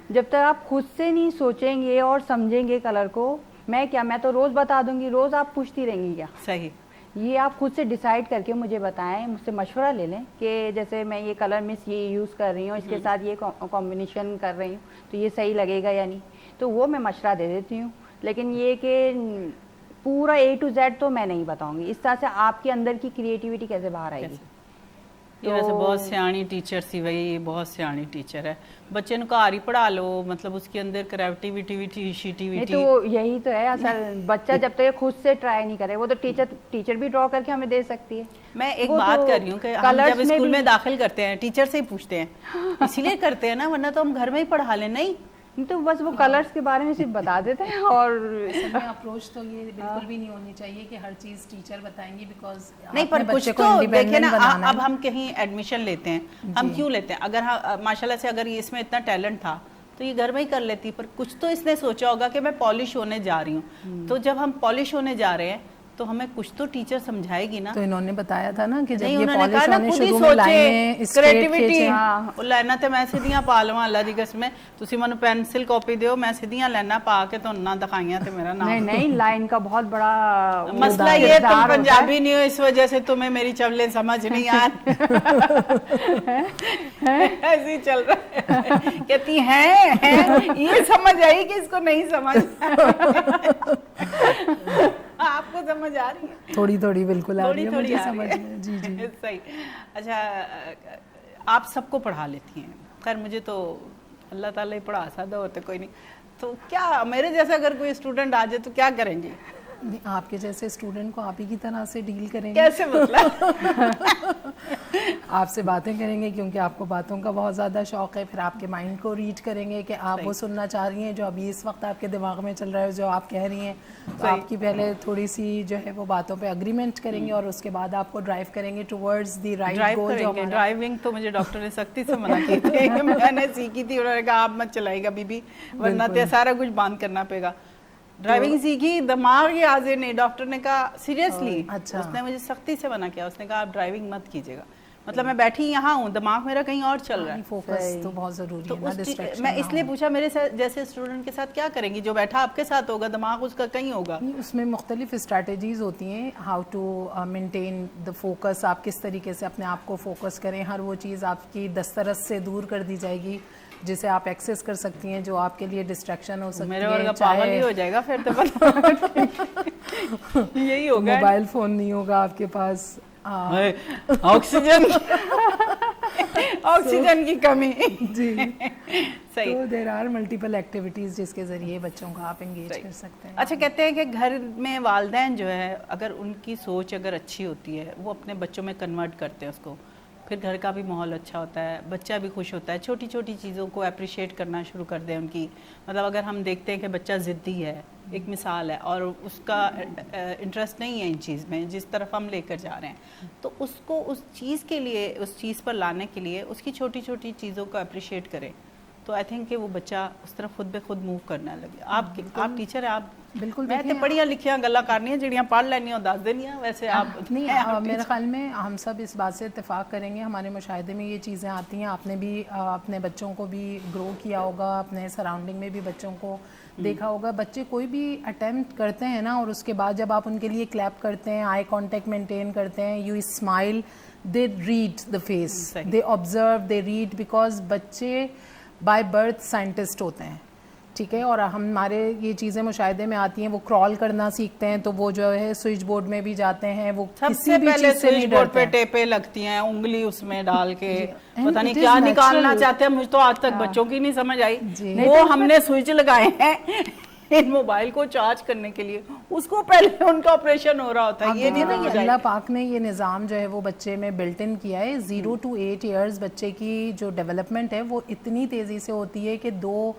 جب تک آپ خود سے نہیں سوچیں گے اور سمجھیں گے کلر کو، میں تو روز بتا دوں گی، روز آپ پوچھتی رہیں گی کیا. صحیح. یہ آپ خود سے ڈیسائیڈ کر کے مجھے بتائیں، مجھ سے مشورہ لے لیں کہ جیسے میں یہ کلر مس یہ یوز کر رہی ہوں، اس کے ساتھ یہ کمبینیشن کر رہی ہوں تو یہ صحیح لگے گا یا نہیں. تو وہ میں مشورہ دے دیتی ہوں. لیکن یہ کہ پورا A to Z تو میں نہیں بتاؤں گی. اس طرح سے آپ کے اندر کی کریٹیوٹی کیسے باہر آئے گی. یہ ویسے بہت سیانی ٹیچر سی وہی بہت سیانی ٹیچر ہے. بچے نو گھر ہی پڑھا لو، مطلب اس کے اندر کریٹیوٹی تو یہی تو ہے اصل. بچہ جب تک خود سے ٹرائی نہیں کرے، وہ تو ٹیچر بھی ڈرا کر کے ہمیں دے سکتی ہے. میں ایک بات کر رہی ہوں کہ ہم جب اسکول میں داخل کرتے ہیں ٹیچر سے ہی پوچھتے ہیں، اسی لیے کرتے ہیں نا، ورنہ تو ہم گھر میں ہی پڑھا لیں. نہیں تو بس وہ کلرز کے بارے میں صرف بتا دیتے ہیں. اور اپروچ تو یہ بالکل بھی نہیں ہونی چاہیے کہ ہر چیز ٹیچر بتائیں گی، بیکاز نہیں. پر کچھ تو دیکھیں نا، اب ہم کہیں ایڈمیشن لیتے ہیں، ہم کیوں لیتے ہیں؟ اگر ماشاءاللہ سے اگر اس میں اتنا ٹیلنٹ تھا تو یہ گھر میں ہی کر لیتی. پر کچھ تو اس نے سوچا ہوگا کہ میں پالش ہونے جا رہی ہوں. تو جب ہم پالش ہونے جا رہے ہیں تو ہمیں کچھ تو ٹیچر سمجھائے گی نا. تو انہوں نے بتایا تھا نا کہ جب نہیں، یہ انہوں نے پالش کہا نا ہونے خود ہی شروع میں لائیں سوچے کریٹیوٹی. وہ لائنا تے میں سیدھیاں پا لواں اللہ دی قسم. تسی مینوں پینسل کاپی دیو، میں سیدھیاں لائنا پا کے تانوں نہ دکھائیاں تے میرا نام. نہیں لائن کا بہت بڑا مسئلہ یہ تم پنجابی نہیں ہو، اس وجہ سے تمہیں میری چولیں سمجھ نہیں آتی. ایسے ہی چل رہا ہے. کہتی ہیں یہ سمجھ آئی کہ اس کو نہیں سمجھ. آپ کو سمجھ آ رہی ہے؟ تھوڑی بالکل آ رہی ہے مجھے سمجھ میں. جی صحیح. اچھا آپ سب کو پڑھا لیتی ہیں. خیر مجھے تو اللہ تعالیٰ ہی پڑھا سکتا ہوتے کوئی نہیں. تو کیا میرے جیسا اگر کوئی اسٹوڈنٹ آ جائے تو کیا کریں گے؟ آپ کے جیسے اسٹوڈنٹ کو آپ ہی کی طرح سے ڈیل کریں گے. کیسے مطلب؟ آپ سے باتیں کریں گے کیونکہ آپ کو باتوں کا بہت زیادہ شوق ہے. پھر آپ کے مائنڈ کو ریڈ کریں گے کہ آپ وہ سننا چاہ رہی ہیں جو ابھی اس وقت آپ کے دماغ میں چل رہا ہے، جو آپ کہہ رہی ہیں. تو آپ کی پہلے تھوڑی سی جو ہے وہ باتوں پہ اگریمنٹ کریں گے اور اس کے بعد آپ کو ڈرائیو کریں گے towards the right goal. Driving تو مجھے ڈاکٹر نے سختی سے منع کی تھی. میں نے سیکھی تھی، انہوں نے کہا آپ مت چلائے گا بی بی، ورنہ تو سارا کچھ بند کرنا پڑے گا. ڈرائیونگ سیکھی، دماغ ہی حاضر نہیں. ڈاکٹر نے کہا سیریسلی، اس نے مجھے سختی سے منع کیا. اس نے کہا آپ ڈرائیونگ مت کیجیے گا. مطلب میں بیٹھی یہاں ہوں، دماغ میرا کہیں اور چل رہا ہے. فوکس تو بہت ضروری ہے نا، ڈسٹریکشن. میں اس لیے پوچھا میرے جیسے اسٹوڈنٹ کے ساتھ کیا کریں گی؟ جو بیٹھا آپ کے ساتھ ہوگا دماغ اس کا کہیں ہوگا. اس میں مختلف اسٹریٹجیز ہوتی ہیں، how to maintain the focus. آپ کس طریقے سے اپنے آپ کو فوکس کریں. ہر وہ چیز آپ کی دسترس سے دور کر دی جائے گی جسے آپ ایکسیس کر سکتی ہیں، جو آپ کے لیے ڈسٹریکشن ہو سکتی ہے. میرے ورگا پاگل ہی ہو جائے گا پھر تو یہی ہوگا. موبائل فون نہیں ہوگا آپ کے پاس. آکسیجن کی کمی. جی صحیح. تو دیر آر ملٹیپل ایکٹیویٹیز جس کے ذریعے بچوں کو آپ انگیج کر سکتے ہیں. اچھا کہتے ہیں کہ گھر میں والدین جو ہے اگر ان کی سوچ اگر اچھی ہوتی ہے، وہ اپنے بچوں میں کنورٹ کرتے ہیں اس کو، پھر گھر کا بھی ماحول اچھا ہوتا ہے، بچہ بھی خوش ہوتا ہے. چھوٹی چھوٹی چیزوں کو اپریشیٹ کرنا شروع کر دیں ان کی. مطلب اگر ہم دیکھتے ہیں کہ بچہ ضدی ہے، ایک مثال ہے، اور اس کا انٹرسٹ نہیں ہے ان چیز میں جس طرف ہم لے کر جا رہے ہیں، تو اس کو اس چیز کے لیے، اس چیز پر لانے کے لیے اس کی چھوٹی چھوٹی چیزوں کو اپریشیٹ کریں. تو آئی تھنک کہ وہ بچہ اس طرف خود بے خود موو کرنے لگے. آپ ٹیچر ہیں، آپ بالکل. میں تے پڑھیاں لکھیاں گلاں کرنی ہیں جڑیاں پڑھ لینی ہوں دس دینی ہیں. ویسے آپ نہیں، میرے خیال میں ہم سب اس بات سے اتفاق کریں گے، ہمارے مشاہدے میں یہ چیزیں آتی ہیں. آپ نے بھی اپنے بچوں کو بھی گرو کیا ہوگا، اپنے سراؤنڈنگ میں بھی بچوں کو دیکھا ہوگا. بچے کوئی بھی اٹیمپٹ کرتے ہیں نا، اور اس کے بعد جب آپ ان کے لیے کلیپ کرتے ہیں، آئی کانٹیکٹ مینٹین کرتے ہیں، you smile, they read the face, they observe, they read. Because بچے बाय बर्थ साइंटिस्ट होते हैं, ठीक है, और हमारे ये चीज़ें मुशाहिदे में आती हैं, वो क्रॉल करना सीखते हैं तो वो जो है स्विच बोर्ड में भी जाते हैं, वो किसी सबसे भी पहले चीज़ से स्विच नहीं बोर्ड डरते पे हैं। टेपें लगती हैं, उंगली उसमें डाल के And पता नहीं it is क्या निकालना natural. चाहते हैं, मुझे तो आज तक बच्चों की नहीं समझ आई। जी। वो हमने स्विच लगाए हैं इन मोबाइल को चार्ज करने के लिए, उसको पहले उनका ऑपरेशन हो रहा होता है, ये नहीं हाँ, समझ अल्लाह आई। पाक ने ये निज़ाम जो है वो बच्चे में बिल्ट इन किया है। 0 to 8 इयर्स बच्चे की जो डेवलपमेंट है वो इतनी तेज़ी से होती है कि 2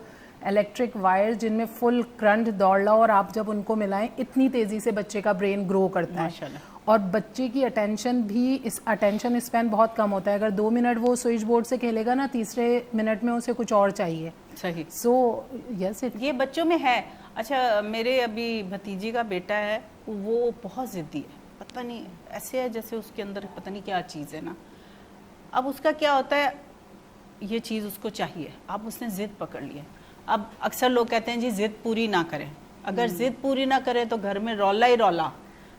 इलेक्ट्रिक वायर जिनमें फुल करंट दौड़ रहा हो और आप जब उनको मिलाएं, इतनी तेज़ी से बच्चे का ब्रेन ग्रो करता है। माशाल्लाह। और बच्चे की अटेंशन भी, इस अटेंशन स्पैन बहुत कम होता है। अगर 2 मिनट वो स्विच बोर्ड से खेलेगा ना, तीसरे मिनट में उसे कुछ और चाहिए। सही, सो यस इट ये बच्चों में है। अच्छा, मेरे अभी भतीजी का बेटा है, वो बहुत ज़िद्दी है, पता नहीं ऐसे है जैसे उसके अंदर पता नहीं क्या चीज़ है ना। अब उसका क्या होता है, ये चीज़ उसको चाहिए, अब उसने ज़िद पकड़ ली है। अब अक्सर लोग कहते हैं जी ज़िद पूरी ना करें, अगर ज़िद पूरी ना करें तो घर में रौला ही रौला,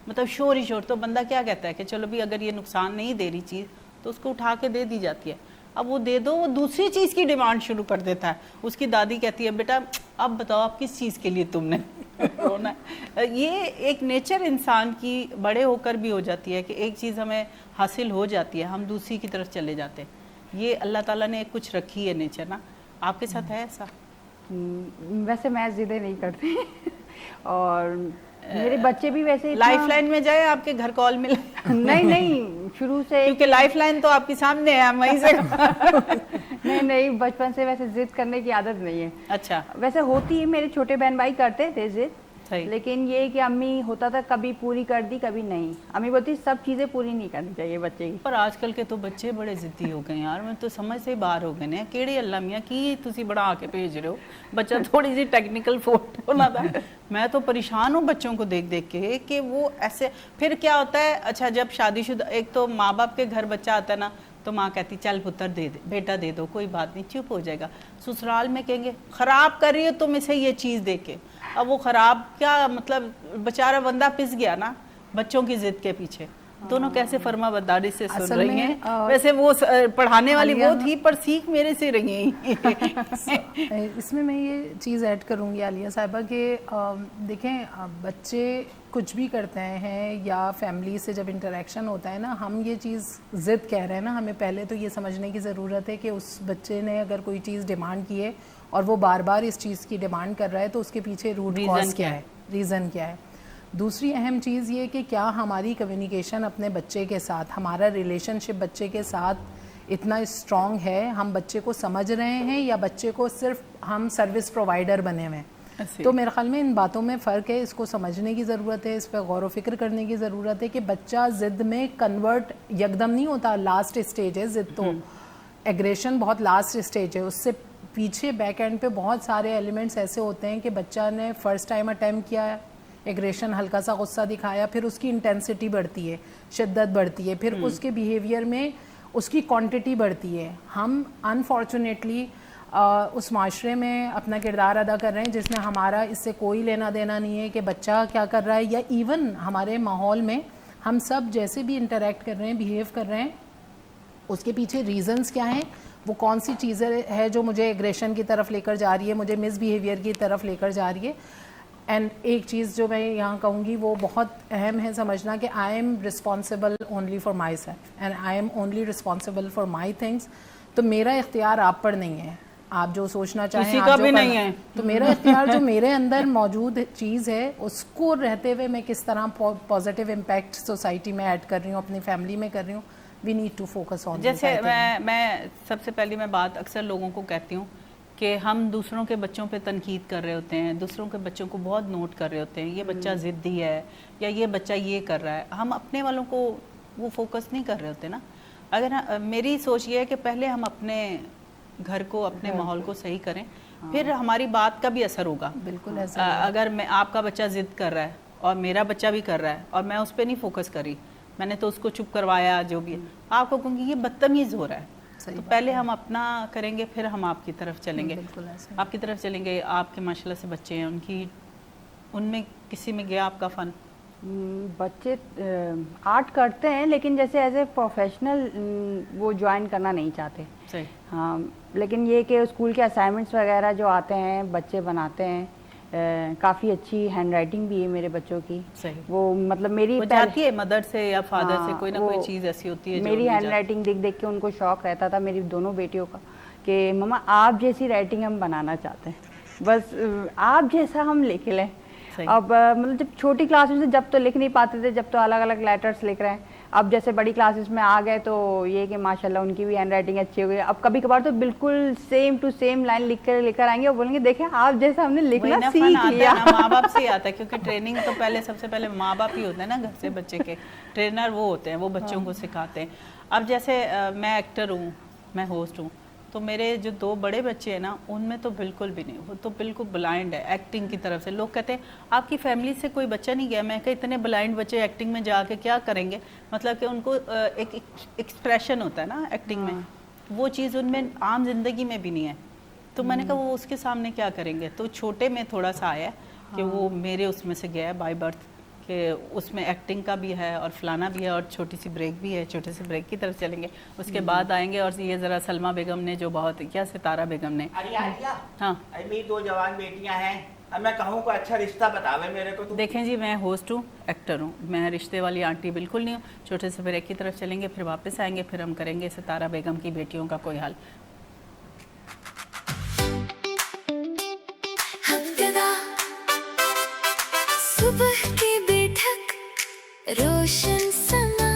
मतलब शोर ही शोर। तो बंदा क्या कहता है कि चलो भी अगर ये नुकसान नहीं दे रही चीज़ तो उसको उठा के दे दी जाती है। अब वो दे दो, वो दूसरी चीज़ की डिमांड शुरू कर देता है। उसकी दादी कहती है बेटा अब बताओ आप किस चीज़ के लिए तुमने रोना है। ये एक नेचर इंसान की बड़े होकर भी हो जाती है कि एक चीज़ हमें हासिल हो जाती है, हम दूसरी की तरफ चले जाते हैं। ये अल्लाह ताला ने कुछ रखी है नेचर ना। आपके साथ है ऐसा? वैसे मैं जिदे नहीं करती और मेरे बच्चे भी वैसे इतना- लाइफ लाइन में जाए, आपके घर कॉल मिले? नहीं नहीं, शुरू से क्योंकि लाइफ लाइन तो आपके सामने है, हम वहीं से नहीं नहीं, बचपन से वैसे जिद करने की आदत नहीं है। अच्छा, वैसे होती है, मेरे छोटे बहन भाई करते थे जिद, सही। लेकिन ये कि अम्मी होता था कभी पूरी कर दी कभी नहीं। अम्मी बोलती सब चीजें पूरी नहीं करनी चाहिए बच्चे की। पर आजकल के तो बच्चे बड़े जिद्दी हो गए यार, मैं तो समझ से ही बाहर हो गए ने। केड़े अल्लाह मियां की तुसी बड़ा आके भेज रहे हो, बच्चा थोड़ी सी टेक्निकल फोल्ट होना था। मैं तो परेशान हूँ बच्चों को देख देख के कि वो ऐसे। फिर क्या होता है, अच्छा जब शादीशुदा, एक तो माँ बाप के घर बच्चा आता है ना, तो माँ कहती चल पुत्र दे दे, बेटा दे दो, कोई बात नहीं, चुप हो जाएगा। ससुराल में कहेंगे खराब कर रही हो तुम इसे ये चीज़ दे के। अब वो खराब क्या मतलब, बेचारा बंदा पिस गया ना बच्चों की जिद के पीछे। दोनों कैसे फर्मा बरदारी से सुन असल रही में, हैं। वैसे वो पढ़ाने वाली वो आलिया- थी, पर सीख मेरे से रही हैं। इसमें मैं ये चीज़ ऐड करूँगी आलिया साहिबा कि देखें, बच्चे कुछ भी करते हैं या फैमिली से जब इंटरेक्शन होता है ना, हम ये चीज़ ज़िद कह रहे हैं ना, हमें पहले तो ये समझने की ज़रूरत है कि उस बच्चे ने अगर कोई चीज़ डिमांड की है और वो बार बार इस चीज़ की डिमांड कर रहा है तो उसके पीछे रूट Reason कॉज क्या क्या है, रीज़न क्या है। दूसरी अहम चीज़ ये कि क्या हमारी कम्युनिकेशन अपने बच्चे के साथ, हमारा रिलेशनशिप बच्चे के साथ इतना स्ट्रॉन्ग है, हम बच्चे को समझ रहे हैं या बच्चे को सिर्फ हम सर्विस प्रोवाइडर बने हुए हैं। तो मेरे ख्याल में इन बातों में फ़र्क है, इसको समझने की ज़रूरत है, इस पर गौर व फिक्र करने की ज़रूरत है कि बच्चा ज़िद में कन्वर्ट यकदम नहीं होता, लास्ट स्टेज है ज़िद। तो एग्रेशन बहुत लास्ट स्टेज है, उससे पीछे बैक एंड पे बहुत सारे एलिमेंट्स ऐसे होते हैं कि बच्चा ने फर्स्ट टाइम अटैम्प्ट किया, एग्रेशन, हल्का सा गुस्सा दिखाया, फिर उसकी इंटेंसिटी बढ़ती है, शिद्दत बढ़ती है, फिर उसके बिहेवियर में उसकी क्वांटिटी बढ़ती है। हम अनफॉर्चुनेटली उस माशरे में अपना किरदार अदा कर रहे हैं जिसमें हमारा इससे कोई लेना देना नहीं है कि बच्चा क्या कर रहा है, या इवन हमारे माहौल में हम सब जैसे भी इंटरेक्ट कर रहे हैं, बिहेव कर रहे हैं, उसके पीछे रीजंस क्या हैं, वो कौन सी चीज़ें है जो मुझे एग्रेशन की तरफ लेकर जा रही है, मुझे मिसबिहेवियर की तरफ लेकर जा रही है। एंड एक चीज़ जो मैं यहाँ कहूँगी वो बहुत अहम है समझना कि I am responsible only for my self and I am only responsible for my things. तो मेरा इख्तियार आप पर नहीं है, आप जो सोचना चाहें किसी आप का जो भी करना- नहीं है। तो मेरा इख्तियार जो मेरे अंदर मौजूद चीज़ है उसको रहते हुए मैं किस तरह पॉजिटिव इम्पैक्ट सोसाइटी में ऐड कर रही हूँ, अपनी फैमिली में कर रही हूँ। We need to focus on. जैसे मैं सबसे पहली मैं बात अक्सर लोगों को कहती हूँ कि हम दूसरों के बच्चों पे तनकीद कर रहे होते हैं, दूसरों के बच्चों को बहुत नोट कर रहे होते हैं, ये बच्चा ज़िद्दी है या ये बच्चा ये कर रहा है, हम अपने वालों को वो फोकस नहीं कर रहे होते ना। अगर मेरी सोच ये है कि पहले हम अपने घर को, अपने माहौल को सही करें, फिर हमारी बात का भी असर होगा। बिल्कुल ऐसा अगर मैं, आपका बच्चा ज़िद कर रहा है और मेरा बच्चा भी कर रहा है और मैं उस पर नहीं फोकस करी, मैंने तो उसको चुप करवाया, जो भी आपको कहूँगी ये बदतमीज़ हो रहा है। तो पहले हम अपना करेंगे, फिर हम आपकी तरफ चलेंगे, बिल्कुल ऐसे। आपकी तरफ चलेंगे। आपके माशाल्लाह से बच्चे हैं, उनमें किसी में गया आपका फ़न, बच्चे आर्ट करते हैं लेकिन जैसे एज ए प्रोफेशनल वो ज्वाइन करना नहीं चाहते। सही। हाँ, लेकिन ये कि स्कूल के असाइनमेंट्स वगैरह जो आते हैं बच्चे बनाते हैं, काफ़ी अच्छी हैंड राइटिंग भी है मेरे बच्चों की। सही। वो मतलब मेरी वो जाती है मदर से या फादर से, हाँ, कोई ना वो कोई चीज़ ऐसी होती है जो मेरी ले हैंड जाती राइटिंग देख देख के उनको शौक रहता था मेरी दोनों बेटियों का कि मम्मा आप जैसी राइटिंग हम बनाना चाहते हैं, बस आप जैसा हम लिख लें। सही। अब मतलब जब छोटी क्लासेस में जब तो लिख नहीं पाते थे, जब तो अलग अलग लेटर्स लिख रहे हैं। अब जैसे बड़ी क्लासेस में आ गए तो ये कि माशाल्लाह उनकी भी हैंड राइटिंग अच्छी हो गई। अब कभी कभार तो बिल्कुल सेम टू सेम लाइन लिख कर लेकर आएंगे और बोलेंगे देखें आप जैसा हमने वही लिखना ना, फन सीख आता है लिया। ना, माँ बाप से ही आता है, क्योंकि ट्रेनिंग तो पहले सबसे पहले माँ बाप ही होते हैं ना, घर से बच्चे के ट्रेनर वो होते हैं, वो बच्चों को सिखाते हैं। अब जैसे मैं एक्टर हूँ, मैं होस्ट हूँ, तो मेरे जो 2 बड़े बच्चे हैं ना, उनमें तो बिल्कुल भी नहीं, वो तो बिल्कुल ब्लाइंड है एक्टिंग की तरफ से। लोग कहते हैं आपकी फैमिली से कोई बच्चा नहीं गया। मैं कहा इतने ब्लाइंड बच्चे एक्टिंग में जाके क्या करेंगे, मतलब कि उनको एक एक्सप्रेशन होता है ना एक्टिंग में, वो चीज़ उनमें आम जिंदगी में भी नहीं है। तो मैंने कहा वो उसके सामने क्या करेंगे। तो छोटे में थोड़ा सा आया कि वो मेरे उसमें से गया बाय बर्थ, कि उसमें एक्टिंग का भी है और फलाना भी है और छोटी सी ब्रेक भी है। छोटे से ब्रेक की तरफ चलेंगे, उसके बाद आएंगे। और ये ज़रा सलमा बेगम ने जो बहुत, क्या सितारा बेगम ने, अरे आलिया, हाँ अरे मेरी 2 जवान बेटियां हैं, अब मैं कहूँ को अच्छा रिश्ता बतावे मेरे को। देखें जी, मैं होस्ट हूँ, एक्टर हूँ, मैं रिश्ते वाली आंटी बिल्कुल नहीं हूँ। छोटे से ब्रेक की तरफ चलेंगे, फिर वापस आएंगे, फिर हम करेंगे सितारा बेगम की बेटियों का कोई हाल। हफ्तेदा सुबह की बैठक, रोशन समा,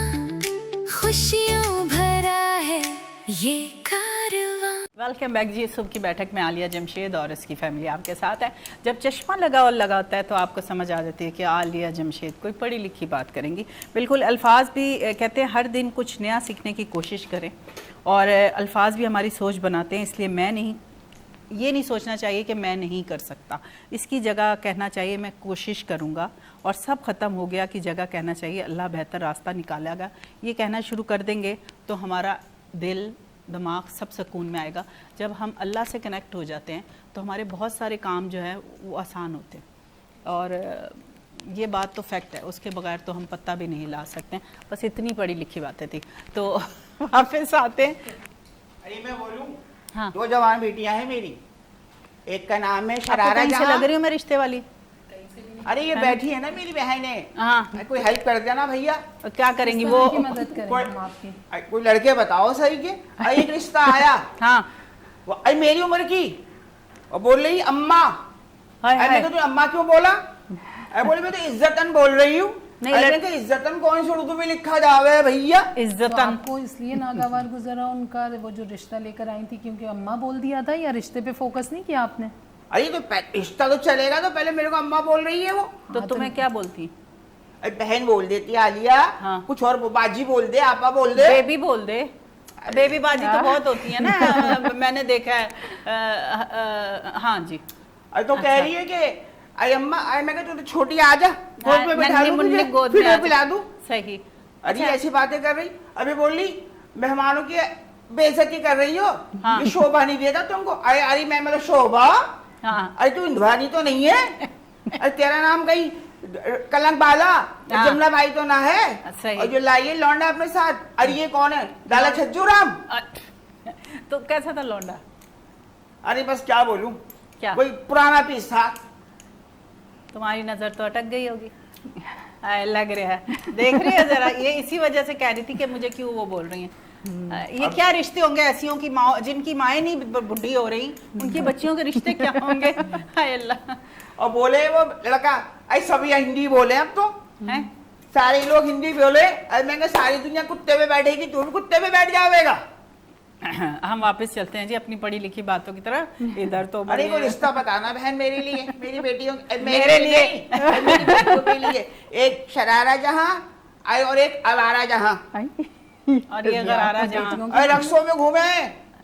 खुशियों भरा है ये कारवां। वेलकम बैक जी। सुबह की बैठक में आलिया जमशेद और इसकी फैमिली आपके साथ है। जब चश्मा लगा और लगा होता है तो आपको समझ आ जाती है कि आलिया जमशेद कोई पढ़ी लिखी बात करेंगी। बिल्कुल, अल्फाज भी कहते हैं हर दिन कुछ नया सीखने की कोशिश करें, और अल्फाज भी हमारी सोच बनाते हैं। इसलिए मैं नहीं, ये नहीं सोचना चाहिए कि मैं नहीं कर सकता, इसकी जगह कहना चाहिए मैं कोशिश करूँगा, और सब ख़त्म हो गया की जगह कहना चाहिए अल्लाह बेहतर रास्ता निकालेगा। ये कहना शुरू कर देंगे तो हमारा दिल दिमाग सब सुकून में आएगा। जब हम अल्लाह से कनेक्ट हो जाते हैं तो हमारे बहुत सारे काम जो है वो आसान होते हैं, और ये बात तो फैक्ट है, उसके बगैर तो हम पत्ता भी नहीं ला सकते। बस इतनी पढ़ी लिखी बातें थी। तो वापस आते हैं। अरे मैं बोलूं, हाँ, 2 जवान बेटियां हैं मेरी, एक का नाम है आपको शरारा कहीं से जहां। लग रही हूँ मैं रिश्ते वाली? अरे ये बैठी है ना मेरी बहनें, हाँ, कोई हेल्प कर देना भैया। क्या करेंगी वो? की मदद करें हम आपकी। कोई लड़के बताओ सही के। अरे एक रिश्ता आया, हाँ, वो अरे मेरी उम्र की, और बोल रही अम्मा। हाय अरे हाय। मैं तो अम्मा क्यों बोला? अरे बोले मैं तो इज्जतन बोल रही हूँ। नहीं, अरे तो इज्जतन कौन सी उर्दू में लिखा जावे भैया? तो इज्जतन। आपको इसलिए नागवार गुजरा उनका वो जो रिश्ता लेकर आई थी क्योंकि अम्मा बोल दिया था, या रिश्ते पे फोकस नहीं किया आपने? अरे तो रिश्ता तो चलेगा, तो पहले मेरे को अम्मा बोल रही है वो। तो तुम्हें क्या बोलती? अरे बहन बोल देती है आलिया, हाँ। कुछ और बाजी बोल दे, आपा बोल दे। बेबी बोल दे। बेबी बाजी तो बहुत होती है ना, मैंने देखा है। हाँ जी। अरे तो कह रही है कि अरे अम्मा, अरे मैं कहती तू छोटी आ जा, गोद में बिठा नन्ही दूं मुन्नी तुझे, गोद फिर में आ जा। पिला दूं। सही। अरे अच्छा। ऐसी बातें कर रही, अभी बोल रही मेहमानों की बेइज्जती कर रही हो। हाँ। ये शोभा नहीं देता तुमको? अरे अरे मैं मतलब शोभा? हाँ, अरे तू इंद्रानी तो नहीं है? अरे तेरा नाम कहीं कलंक बाला हाँ। जमुना भाई तो ना है? सही। और जो लाइए लौंडा अपने साथ, अरे ये कौन है? लाला छज्जू राम। तो कैसा था लौंडा? अरे बस क्या बोलूं, क्या? कोई पुराना पीस था। तुम्हारी नजर तो अटक गई होगी। लग रहा है, देख रही है जरा, ये इसी वजह से कह रही थी कि मुझे क्यों वो बोल रही हैं। ये क्या रिश्ते होंगे ऐसियों की माँ, जिनकी माएँ नहीं बुढ़ी हो रही, उनकी बच्चियों के रिश्ते क्या होंगे? हाय अल्लाह। और बोले वो लड़का, अरे सभी हिंदी बोले अब तो हैं? सारे लोग हिंदी बोले। अरे मैं सारी दुनिया कुत्ते पे बैठेगी, तू भी कुत्ते पे बैठ जाएगा। हम वापस चलते हैं जी अपनी पढ़ी लिखी बातों की तरफ। इधर तो अरे कोई रिश्ता बताना बहन मेरे लिए, मेरी बेटियों, मेरे लिए। नहीं, मेरी बेटियों के लिए। एक शरारा जहां और एक अवारा जहां। और ये गरारा जहां। अरे रक्सों में घूमे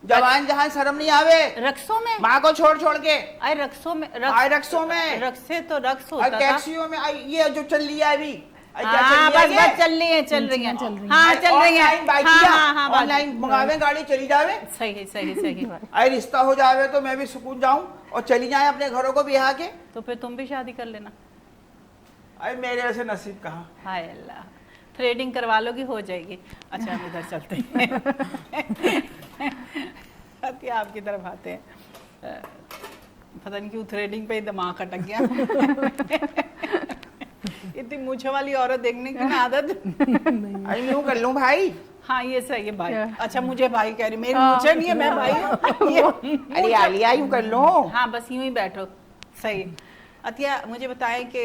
जवान, जहां शर्म नहीं आवे, रक्सों में? माँ को छोड़ छोड़ के। अरे रक्सों में? रक्सों में, रक्से तो रक्स और होता था। टैक्सियों में। ये जो चल रही है अभी, हाँ, बस बस चल रही है, चल रही है। हाँ, चल रही है। ऑनलाइन मंगावे, गाड़ी चली जावे। सही सही सही। अरे रिश्ता हो जावे तो मैं भी सुकून जाऊं और चली जाए अपने घरों को बिहा के। तो फिर तुम भी शादी कर लेना। अरे मेरे ऐसे नसीब कहाँ। हाय अल्लाह, थ्रेडिंग करवा लोगी हो जाएगी। अच्छा हम इधर चलते हैं आपकी तरफ आते हैं। पता नहीं क्यों थ्रेडिंग पे ही दिमाग अटक गया इतनी मूछों वाली औरत देखने की ना आदत। अरे यूं कर लूं भाई? हाँ ये सही है भाई। अच्छा मुझे भाई कह रही, मेरी मूछें नहीं है, मैं भाई हूँ। अरे आलिया यूं कर लूं? हाँ बस यूं ही बैठो, सही। अतिया मुझे बताएं कि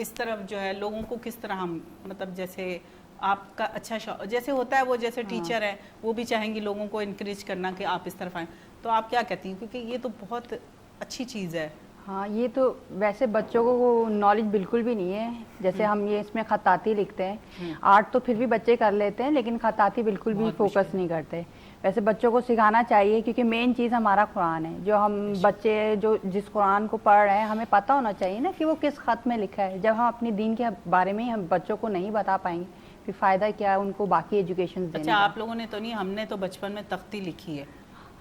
इस तरफ जो है लोगों को किस तरह हम, मतलब जैसे आपका अच्छा शौक जैसे होता है, वो जैसे टीचर है वो भी चाहेंगी लोगों को इनकरेज करना कि आप इस तरफ आएँ, तो आप क्या कहती हैं? क्योंकि ये तो बहुत अच्छी चीज़ है। हाँ, ये तो वैसे बच्चों को नॉलेज बिल्कुल भी नहीं है। जैसे हम ये इसमें खताती लिखते हैं, आर्ट तो फिर भी बच्चे कर लेते हैं, लेकिन खताती बिल्कुल भी फोकस नहीं करते। वैसे बच्चों को सिखाना चाहिए, क्योंकि मेन चीज़ हमारा कुरान है। जो हम बच्चे जो जिस कुरान को पढ़ रहे हैं, हमें पता होना चाहिए ना कि वो किस खत में लिखा है। जब हम अपनी दीन के बारे में हम बच्चों को नहीं बता पाएंगे, फिर फ़ायदा क्या है उनको बाकी एजुकेशन देने अच्छा का। आप लोगों ने तो नहीं, हमने तो बचपन में तख्ती लिखी है।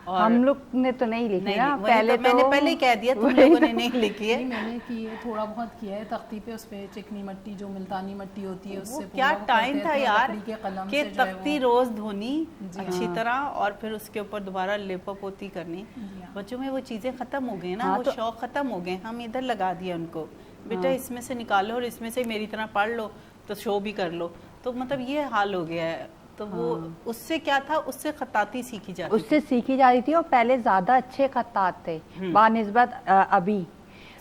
और हम लोग ने तो नहीं लिखी नहीं, ना, वही पहले तो मैंने पहले ही कह दिया, तुम लोगों ने नहीं लिखी है। नहीं, मैंने की है, थोड़ा बहुत किया है तख्ती पे, उस पे चिकनी मट्टी जो मुल्तानी मट्टी होती है उससे क्या पूरा वो टाइम करते था थे, यार लकड़ी के कलम कि से जो है वो- तख्ती रोज धोनी अच्छी तरह और फिर उसके ऊपर दोबारा लेपा पोती करनी। बच्चों में वो चीजें खत्म हो गई ना, हाँ, वो तो- शौक खत्म हो गए। हम इधर लगा दिया उनको, बेटा इसमें से निकालो और इसमें से मेरी तरह पढ़ लो तो शो भी कर लो। तो मतलब ये हाल हो गया है। तो वो उससे क्या था, उससे खताती सीखी जाती उससे सीखी जा रही थी, और पहले ज़्यादा अच्छे खत्तात थे बानिस्बत अभी।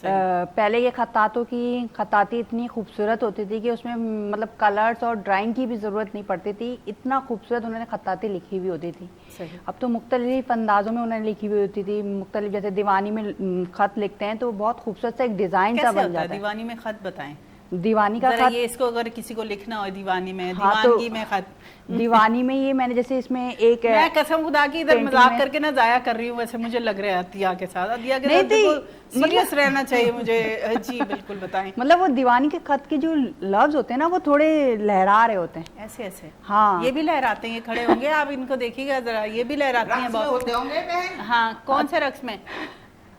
पहले ये खत्तातों की खत्ताती इतनी खूबसूरत होती थी कि उसमें मतलब कलर्स और ड्राइंग की भी ज़रूरत नहीं पड़ती थी। इतना खूबसूरत उन्होंने खत्ताती लिखी हुई होती थी। सही। अब तो मुख्तलिफ अंदाज़ों में उन्होंने लिखी हुई होती थी। मुख्तलिफ जैसे दीवानी में ख़त लिखते हैं तो बहुत खूबसूरत सा एक डिज़ाइन सा कैसे बन होता है जाता है। दीवानी में खत बताएं दीवानी का जरा, खत, ये इसको अगर किसी को लिखना हो दीवानी में, हाँ, तो दीवानगी में खत। दीवानी में ये मैंने जैसे इसमें एक मैं कसम खुदा की इधर पेंटिंग मजाक में- करके ना जाया कर रही हूँ, वैसे मुझे लग रहा है अतिया के साथ। अतिया के नहीं साथ थी, सीरियस रहना चाहिए मुझे। जी बिल्कुल बताएं। मतलब वो दीवानी के खत के जो लफ्ज होते हैं ना, वो थोड़े लहरा रहे होते हैं। ऐसे ऐसे हाँ, ये भी लहराते हैं, ये खड़े होंगे आप इनको देखिएगा जरा, ये भी लहराती हैं रक्स में बहुत। होते होंगे बहन? हाँ कौन से रक्स में?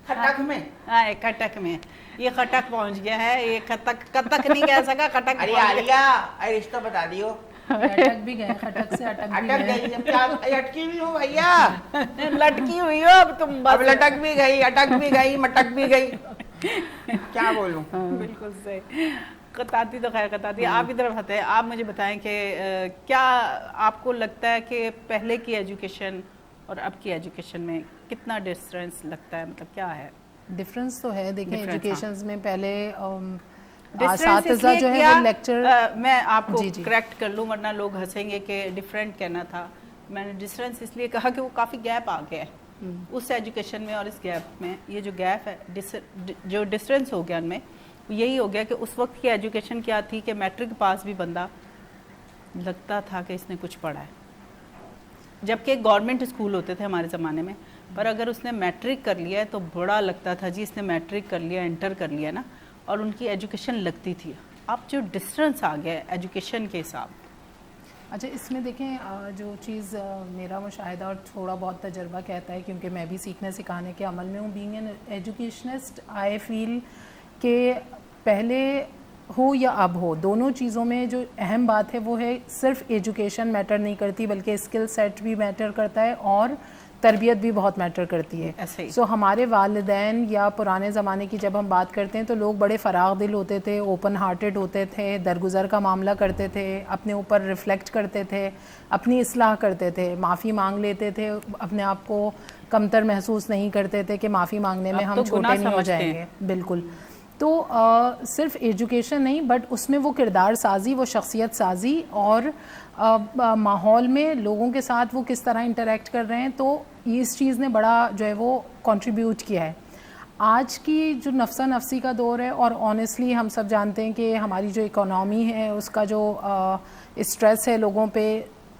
खटक में। हाँ एक खटक में। ये खटक पहुंच गया है, ये खटक कतक नहीं कह सका, खटक अरे पहुंच गया। आलिया, अरे रिश्ता बता दियो। अटक भी गए, खटक से अटक भी अटक गए। गई जब क्या, अटकी भी हो भैया। लटकी हुई हो अब तुम अब बस। लटक भी गई, अटक भी गई, मटक भी गई। क्या बोलूं? बिल्कुल सही। कताती तो खैर कताती। आप इधर आते हैं, आप मुझे बताएं कि क्या आपको लगता है कि पहले की एजुकेशन और अब की एजुकेशन में कितना डिफरेंस लगता है, मतलब क्या है डिफरेंस तो है, देखें Difference, एजुकेशंस में पहले Difference असातिज़ा इसलिए जो है किया, वो लेक्चर मैं आपको जी, जी। करेक्ट कर लूँ वरना लोग हंसेंगे कि डिफरेंट कहना था। मैंने डिफरेंस इसलिए कहा कि वो काफ़ी गैप आ गया है उस एजुकेशन में और इस गैप में। ये जो गैप है, जो डिफरेंस हो गया उनमें, यही हो गया कि उस वक्त की एजुकेशन क्या थी कि मैट्रिक पास भी बंदा लगता था कि इसने कुछ पढ़ा है, जबकि गवर्नमेंट स्कूल होते थे हमारे ज़माने में, पर अगर उसने मैट्रिक कर लिया है तो बड़ा लगता था जी इसने मैट्रिक कर लिया, इंटर कर लिया ना, और उनकी एजुकेशन लगती थी। अब जो डिस्टेंस आ गया है एजुकेशन के हिसाब। अच्छा, इसमें देखें जो चीज़ मेरा मुशाहिदा और थोड़ा बहुत तजर्बा कहता है, क्योंकि मैं भी सीखने सिखाने के अमल में हूँ, being an educationist, I feel कि पहले हो या अब हो, दोनों चीज़ों में जो अहम बात है वो है सिर्फ एजुकेशन मैटर नहीं करती, बल्कि स्किल सेट भी मैटर करता है और तरबियत भी बहुत मैटर करती है। ऐसे ही। सो हमारे वालिदैन या पुराने ज़माने की जब हम बात करते हैं तो लोग बड़े फ़राग दिल होते थे, ओपन हार्टेड होते थे, दरगुजर का मामला करते थे, अपने ऊपर रिफ़्लेक्ट करते थे, अपनी इस्लाह करते थे, माफ़ी मांग लेते थे, अपने आप को कमतर महसूस नहीं करते थे कि माफ़ी मांगने में अब हम तो छोटे गुनाह नहीं हो समझते हैं। जाएंगे। बिल्कुल। तो सिर्फ एजुकेशन नहीं, बट उसमें वो किरदार साजी, वो शख्सियत साजी और माहौल में लोगों के साथ वो किस तरह इंटरेक्ट कर रहे हैं, तो इस चीज़ ने बड़ा जो है वो कंट्रीब्यूट किया है। आज की जो नफसा नफसी का दौर है, और ऑनेस्टली हम सब जानते हैं कि हमारी जो इकोनॉमी है उसका जो स्ट्रेस है लोगों पे,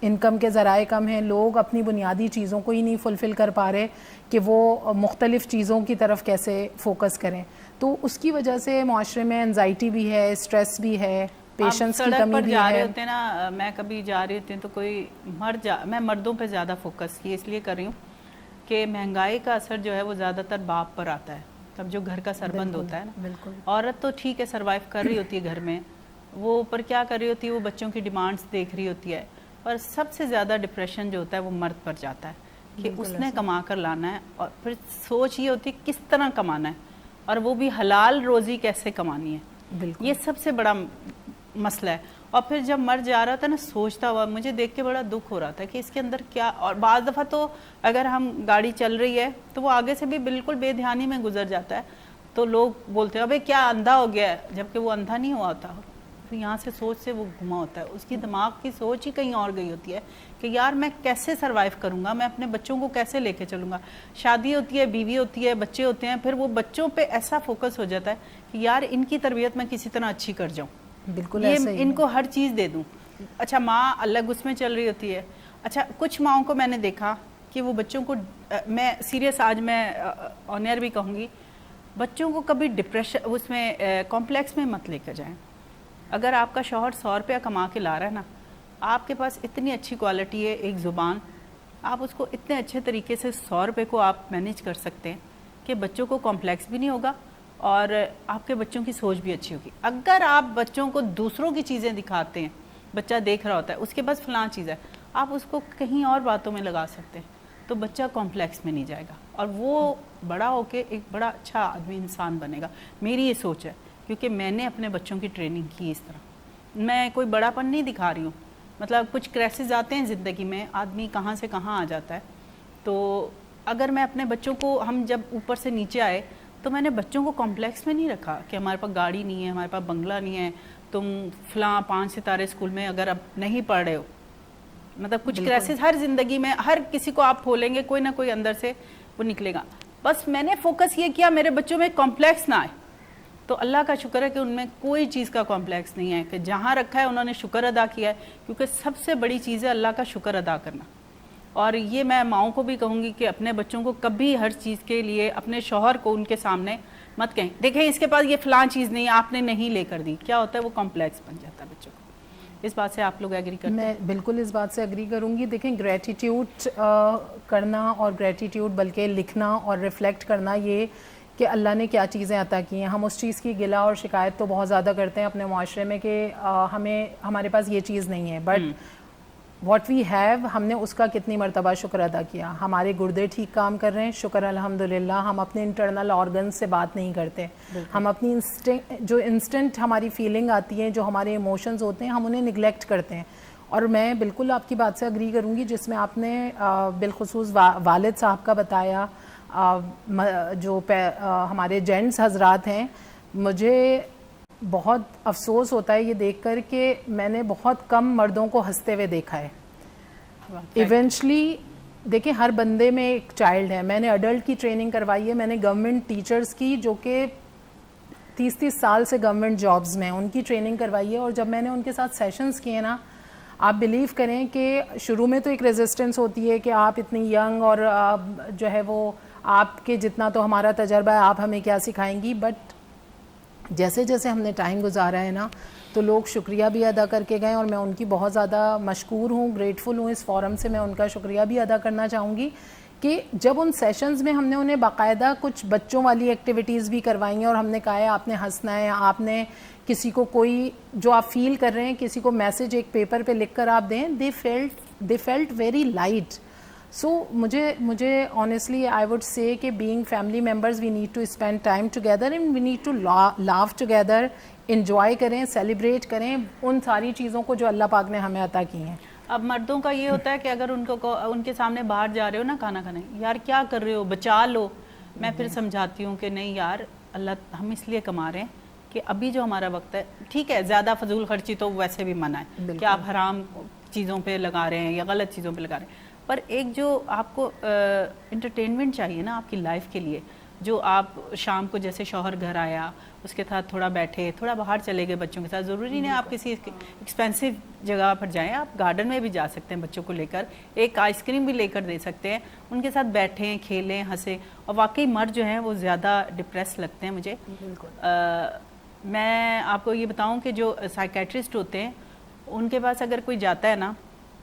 इनकम के ज़राए कम हैं, लोग अपनी बुनियादी चीज़ों को ही नहीं फुलफ़िल कर पा रहे कि वो मुख्तलिफ़ चीज़ों की तरफ कैसे फोकस करें। तो उसकी वजह से माशरे में एनजाइटी भी है, स्ट्रेस भी है, पेशेंस की कमी भी जा रहे है। होते हैं ना, मैं कभी जा रही होती हूँ तो कोई मैं मर्दों पे ज़्यादा फोकस ये इसलिए कर रही हूँ कि महंगाई का असर जो है वो ज़्यादातर बाप पर आता है। तब जो घर का सरबंद होता है ना, बिल्कुल। औरत तो ठीक है सर्वाइव कर रही होती है घर में, वो पर क्या कर रही होती है, वो बच्चों की डिमांड्स देख रही होती है, पर सबसे ज़्यादा डिप्रेशन जो होता है वो मर्द पर जाता है कि उसने कमा कर लाना है, और फिर सोच ये होती है किस तरह कमाना है, और वो भी हलाल रोज़ी कैसे कमानी है, ये सबसे बड़ा मसला है। और फिर जब मर जा रहा था ना, सोचता हुआ मुझे देख के बड़ा दुख हो रहा था कि इसके अंदर क्या। और बाज़ दफ़ा तो अगर हम गाड़ी चल रही है तो वो आगे से भी बिल्कुल बेध्यानी में गुजर जाता है, तो लोग बोलते हैं अबे क्या अंधा हो गया है, जबकि वो अंधा नहीं हुआ होता, तो यहाँ से सोच से वो घुमा होता है, उसकी दिमाग की सोच ही कहीं और गई होती है कि यार मैं कैसे सरवाइव करूँगा, मैं अपने बच्चों को कैसे लेके चलूँगा। शादी होती है, बीवी होती है, बच्चे होते हैं, फिर वो बच्चों पे ऐसा फोकस हो जाता है कि यार इनकी तरबियत मैं किसी तरह अच्छी कर जाऊँ, बिल्कुल ये ऐसा ही इनको हर चीज़ दे दूँ। अच्छा माँ अलग उसमें चल रही होती है। अच्छा कुछ माँओं को मैंने देखा कि वो बच्चों को मैं सीरियस आज मैं ऑन एयर भी कहूँगी, बच्चों को कभी डिप्रेशन उसमें कॉम्प्लेक्स में मत लेकर जाएं। अगर आपका शौहर 100 रुपया कमा के ला रहा है ना, आपके पास इतनी अच्छी क्वालिटी है, एक ज़ुबान, आप उसको इतने अच्छे तरीके से 100 रुपये को आप मैनेज कर सकते हैं कि बच्चों को कॉम्प्लेक्स भी नहीं होगा और आपके बच्चों की सोच भी अच्छी होगी। अगर आप बच्चों को दूसरों की चीज़ें दिखाते हैं, बच्चा देख रहा होता है उसके पास फलां चीज़ है, आप उसको कहीं और बातों में लगा सकते हैं, तो बच्चा कॉम्प्लेक्स में नहीं जाएगा और वो बड़ा होके एक बड़ा अच्छा आदमी इंसान बनेगा। मेरी ये सोच है, क्योंकि मैंने अपने बच्चों की ट्रेनिंग की इस तरह। मैं कोई बड़ापन नहीं दिखा रही हूँ, मतलब कुछ क्राइसिस आते हैं ज़िंदगी में, आदमी कहाँ से कहाँ आ जाता है। तो अगर मैं अपने बच्चों को, हम जब ऊपर से नीचे आए तो मैंने बच्चों को कॉम्प्लेक्स में नहीं रखा कि हमारे पास गाड़ी नहीं है, हमारे पास बंगला नहीं है, तुम फलां 5 सितारे स्कूल में अगर अब नहीं पढ़ रहे हो, मतलब कुछ क्राइसिस हर ज़िंदगी में हर किसी को आप खोलेंगे, कोई ना कोई अंदर से वो निकलेगा। बस मैंने फोकस ये किया मेरे बच्चों में कॉम्प्लेक्स ना आए, तो अल्लाह का शुक्र है कि उनमें कोई चीज़ का कॉम्प्लेक्स नहीं है, कि जहाँ रखा है उन्होंने शुक्र अदा किया है, क्योंकि सबसे बड़ी चीज़ है अल्लाह का शुक्र अदा करना। और ये मैं माँओं को भी कहूँगी कि अपने बच्चों को कभी हर चीज़ के लिए अपने शौहर को उनके सामने मत कहें, देखें इसके पास ये फ़लाँ चीज़ नहीं, आपने नहीं लेकर दी, क्या होता है वो कॉम्प्लेक्स बन जाता है बच्चों को। इस बात से आप लोग एग्री करते हैं? मैं बिल्कुल इस बात से एग्री करूँगी। देखें ग्रेटिट्यूड करना और ग्रेटिट्यूड बल्कि लिखना और रिफ़्लेक्ट करना, ये कि अल्लाह ने क्या चीज़ें अता की हैं, हम उस चीज़ की गिला और शिकायत तो बहुत ज़्यादा करते हैं अपने माशरे में कि हमारे पास ये चीज़ नहीं है, बट व्हाट वी हैव, हमने उसका कितनी मरतबा शुक्र अदा किया। हमारे गुर्दे ठीक काम कर रहे हैं, शुक्र अल्हम्दुलिल्लाह। हम अपने इंटरनल ऑर्गन से बात नहीं करते, हम अपनी जो इंस्टेंट हमारी फीलिंग आती है, जो हमारे इमोशंस होते हैं, हम उन्हें निगलेक्ट करते हैं। और मैं बिल्कुल आपकी बात से अग्री करूँगी जिसमें आपने बिलखुसूस वालिद साहब का बताया, जो हमारे जेंट्स हजरात हैं, मुझे बहुत अफसोस होता है ये देखकर कि मैंने बहुत कम मर्दों को हंसते हुए देखा है। इवेंचुअली देखिए हर बंदे में एक चाइल्ड है। मैंने अडल्ट की ट्रेनिंग करवाई है, मैंने गवर्नमेंट टीचर्स की जो कि 30-30 साल से गवर्नमेंट जॉब्स में, उनकी ट्रेनिंग करवाई है। और जब मैंने उनके साथ सेशंस किए ना, आप बिलीव करें कि शुरू में तो एक रेजिस्टेंस होती है कि आप इतनी यंग और जो है वो आपके जितना तो हमारा तजर्बा है, आप हमें क्या सिखाएंगी। बट जैसे जैसे हमने टाइम गुजारा है ना, तो लोग शुक्रिया भी अदा करके गए और मैं उनकी बहुत ज़्यादा मशकूर हूँ, ग्रेटफुल हूँ। इस फोरम से मैं उनका शुक्रिया भी अदा करना चाहूँगी कि जब उन सेशंस में हमने उन्हें बाकायदा कुछ बच्चों वाली एक्टिविटीज़ भी करवाई हैं और हमने कहा है आपने हंसना है, आपने किसी को कोई जो आप फील कर रहे हैं किसी को मैसेज एक पेपर पे लिख कर आप दें, they felt very light. So मुझे ऑनेस्टली आई वुड से कि being family members we need to spend time together and we need to laugh together, enjoy करें, सेलिब्रेट करें उन सारी चीज़ों को जो अल्लाह पाक ने हमें अता की हैं। अब मर्दों का ये होता है कि अगर उनके सामने बाहर जा रहे हो ना खाना खाने, यार क्या कर रहे हो, बचा लो। मैं फिर समझाती हूँ कि नहीं यार, अल्लाह हम इसलिए कमा रहे हैं कि अभी जो हमारा वक्त है, ठीक है ज़्यादा फजूल खर्ची तो वैसे भी मना है कि आप हराम चीज़ों पे लगा रहे हैं या गलत चीज़ों पे लगा रहे हैं, पर एक जो आपको इंटरटेनमेंट चाहिए ना आपकी लाइफ के लिए, जो आप शाम को जैसे शौहर घर आया उसके साथ थोड़ा बैठे, थोड़ा बाहर चले गए बच्चों के साथ, ज़रूरी नहीं आप किसी एक्सपेंसिव जगह पर जाएं, आप गार्डन में भी जा सकते हैं बच्चों को लेकर, एक आइसक्रीम भी लेकर दे सकते हैं, उनके साथ बैठें, खेलें, हंसें। और वाकई मर्द जो हैं वो ज़्यादा डिप्रेस लगते हैं मुझे। मैं आपको ये बताऊं कि जो साइकेट्रिस्ट होते हैं उनके पास अगर कोई जाता है ना,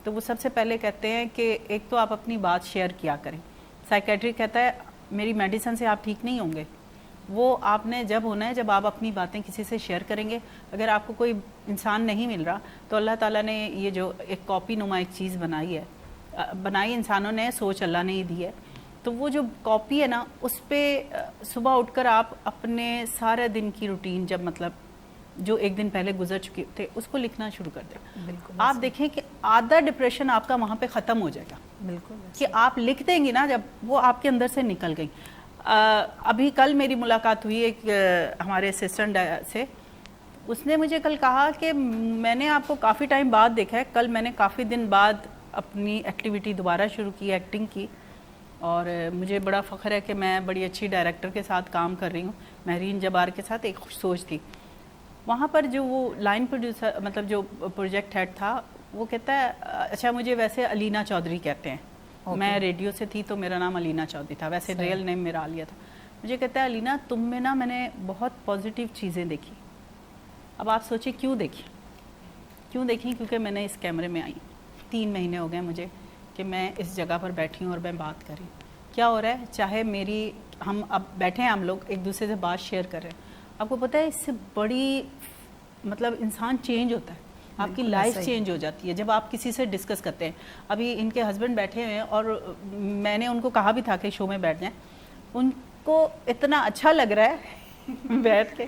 तो वो सबसे पहले कहते हैं कि एक तो आप अपनी बात शेयर किया करें। साइकेट्रिस्ट कहता है मेरी मेडिसिन से आप ठीक नहीं होंगे, وہ آپ نے جب ہونا ہے جب آپ اپنی باتیں کسی سے شیئر کریں گے. اگر آپ کو کوئی انسان نہیں مل رہا تو اللہ تعالیٰ نے یہ جو ایک کاپی نما ایک چیز بنائی ہے, بنائی انسانوں نے, سوچ اللہ نے ہی دی ہے, تو وہ جو کاپی ہے نا اس پہ صبح اٹھ کر آپ اپنے سارے دن کی روٹین جب مطلب جو ایک دن پہلے گزر چکے تھے اس کو لکھنا شروع کر دیں. بالکل آپ دیکھیں کہ آدھا ڈپریشن آپ کا وہاں پہ ختم ہو جائے گا بالکل کہ آپ لکھ دیں گی نا, جب وہ آپ کے اندر سے نکل گئی. ابھی کل میری ملاقات ہوئی ایک ہمارے اسسٹنٹ سے, اس نے مجھے کل کہا کہ میں نے آپ کو کافی ٹائم بعد دیکھا ہے, کل میں نے کافی دن بعد اپنی ایکٹیویٹی دوبارہ شروع کی, ایکٹنگ کی, اور مجھے بڑا فخر ہے کہ میں بڑی اچھی ڈائریکٹر کے ساتھ کام کر رہی ہوں, مہرین جبار کے ساتھ. ایک خوش سوچ تھی وہاں پر, جو وہ لائن پروڈیوسر مطلب جو پروجیکٹ ہیڈ تھا وہ کہتا ہے اچھا مجھے ویسے علینا چودھری کہتے ہیں, میں ریڈیو سے تھی تو میرا نام علینا چودھری تھا, ویسے ریئل نیم میرا عالیہ تھا. مجھے کہتا ہے علینا تم میں نا میں نے بہت پازیٹیو چیزیں دیکھی. اب آپ سوچیں کیوں دیکھی, کیونکہ میں نے اس کیمرے میں آئی 3 مہینے ہو گئے مجھے کہ میں اس جگہ پر بیٹھی ہوں اور میں بات کر رہی ہوں. کیا ہو رہا ہے, چاہے میری ہم اب بیٹھے ہیں, ہم لوگ ایک دوسرے سے بات شیئر کر رہے ہیں, آپ کو پتہ ہے اس سے بڑی مطلب انسان چینج ہوتا ہے, آپ کی لائف چینج ہو جاتی ہے جب آپ کسی سے ڈسکس کرتے ہیں. ابھی ان کے ہسبینڈ بیٹھے ہوئے ہیں اور میں نے ان کو کہا بھی تھا کہ شو میں بیٹھ جائیں, ان کو اتنا اچھا لگ رہا ہے بیٹھ کے,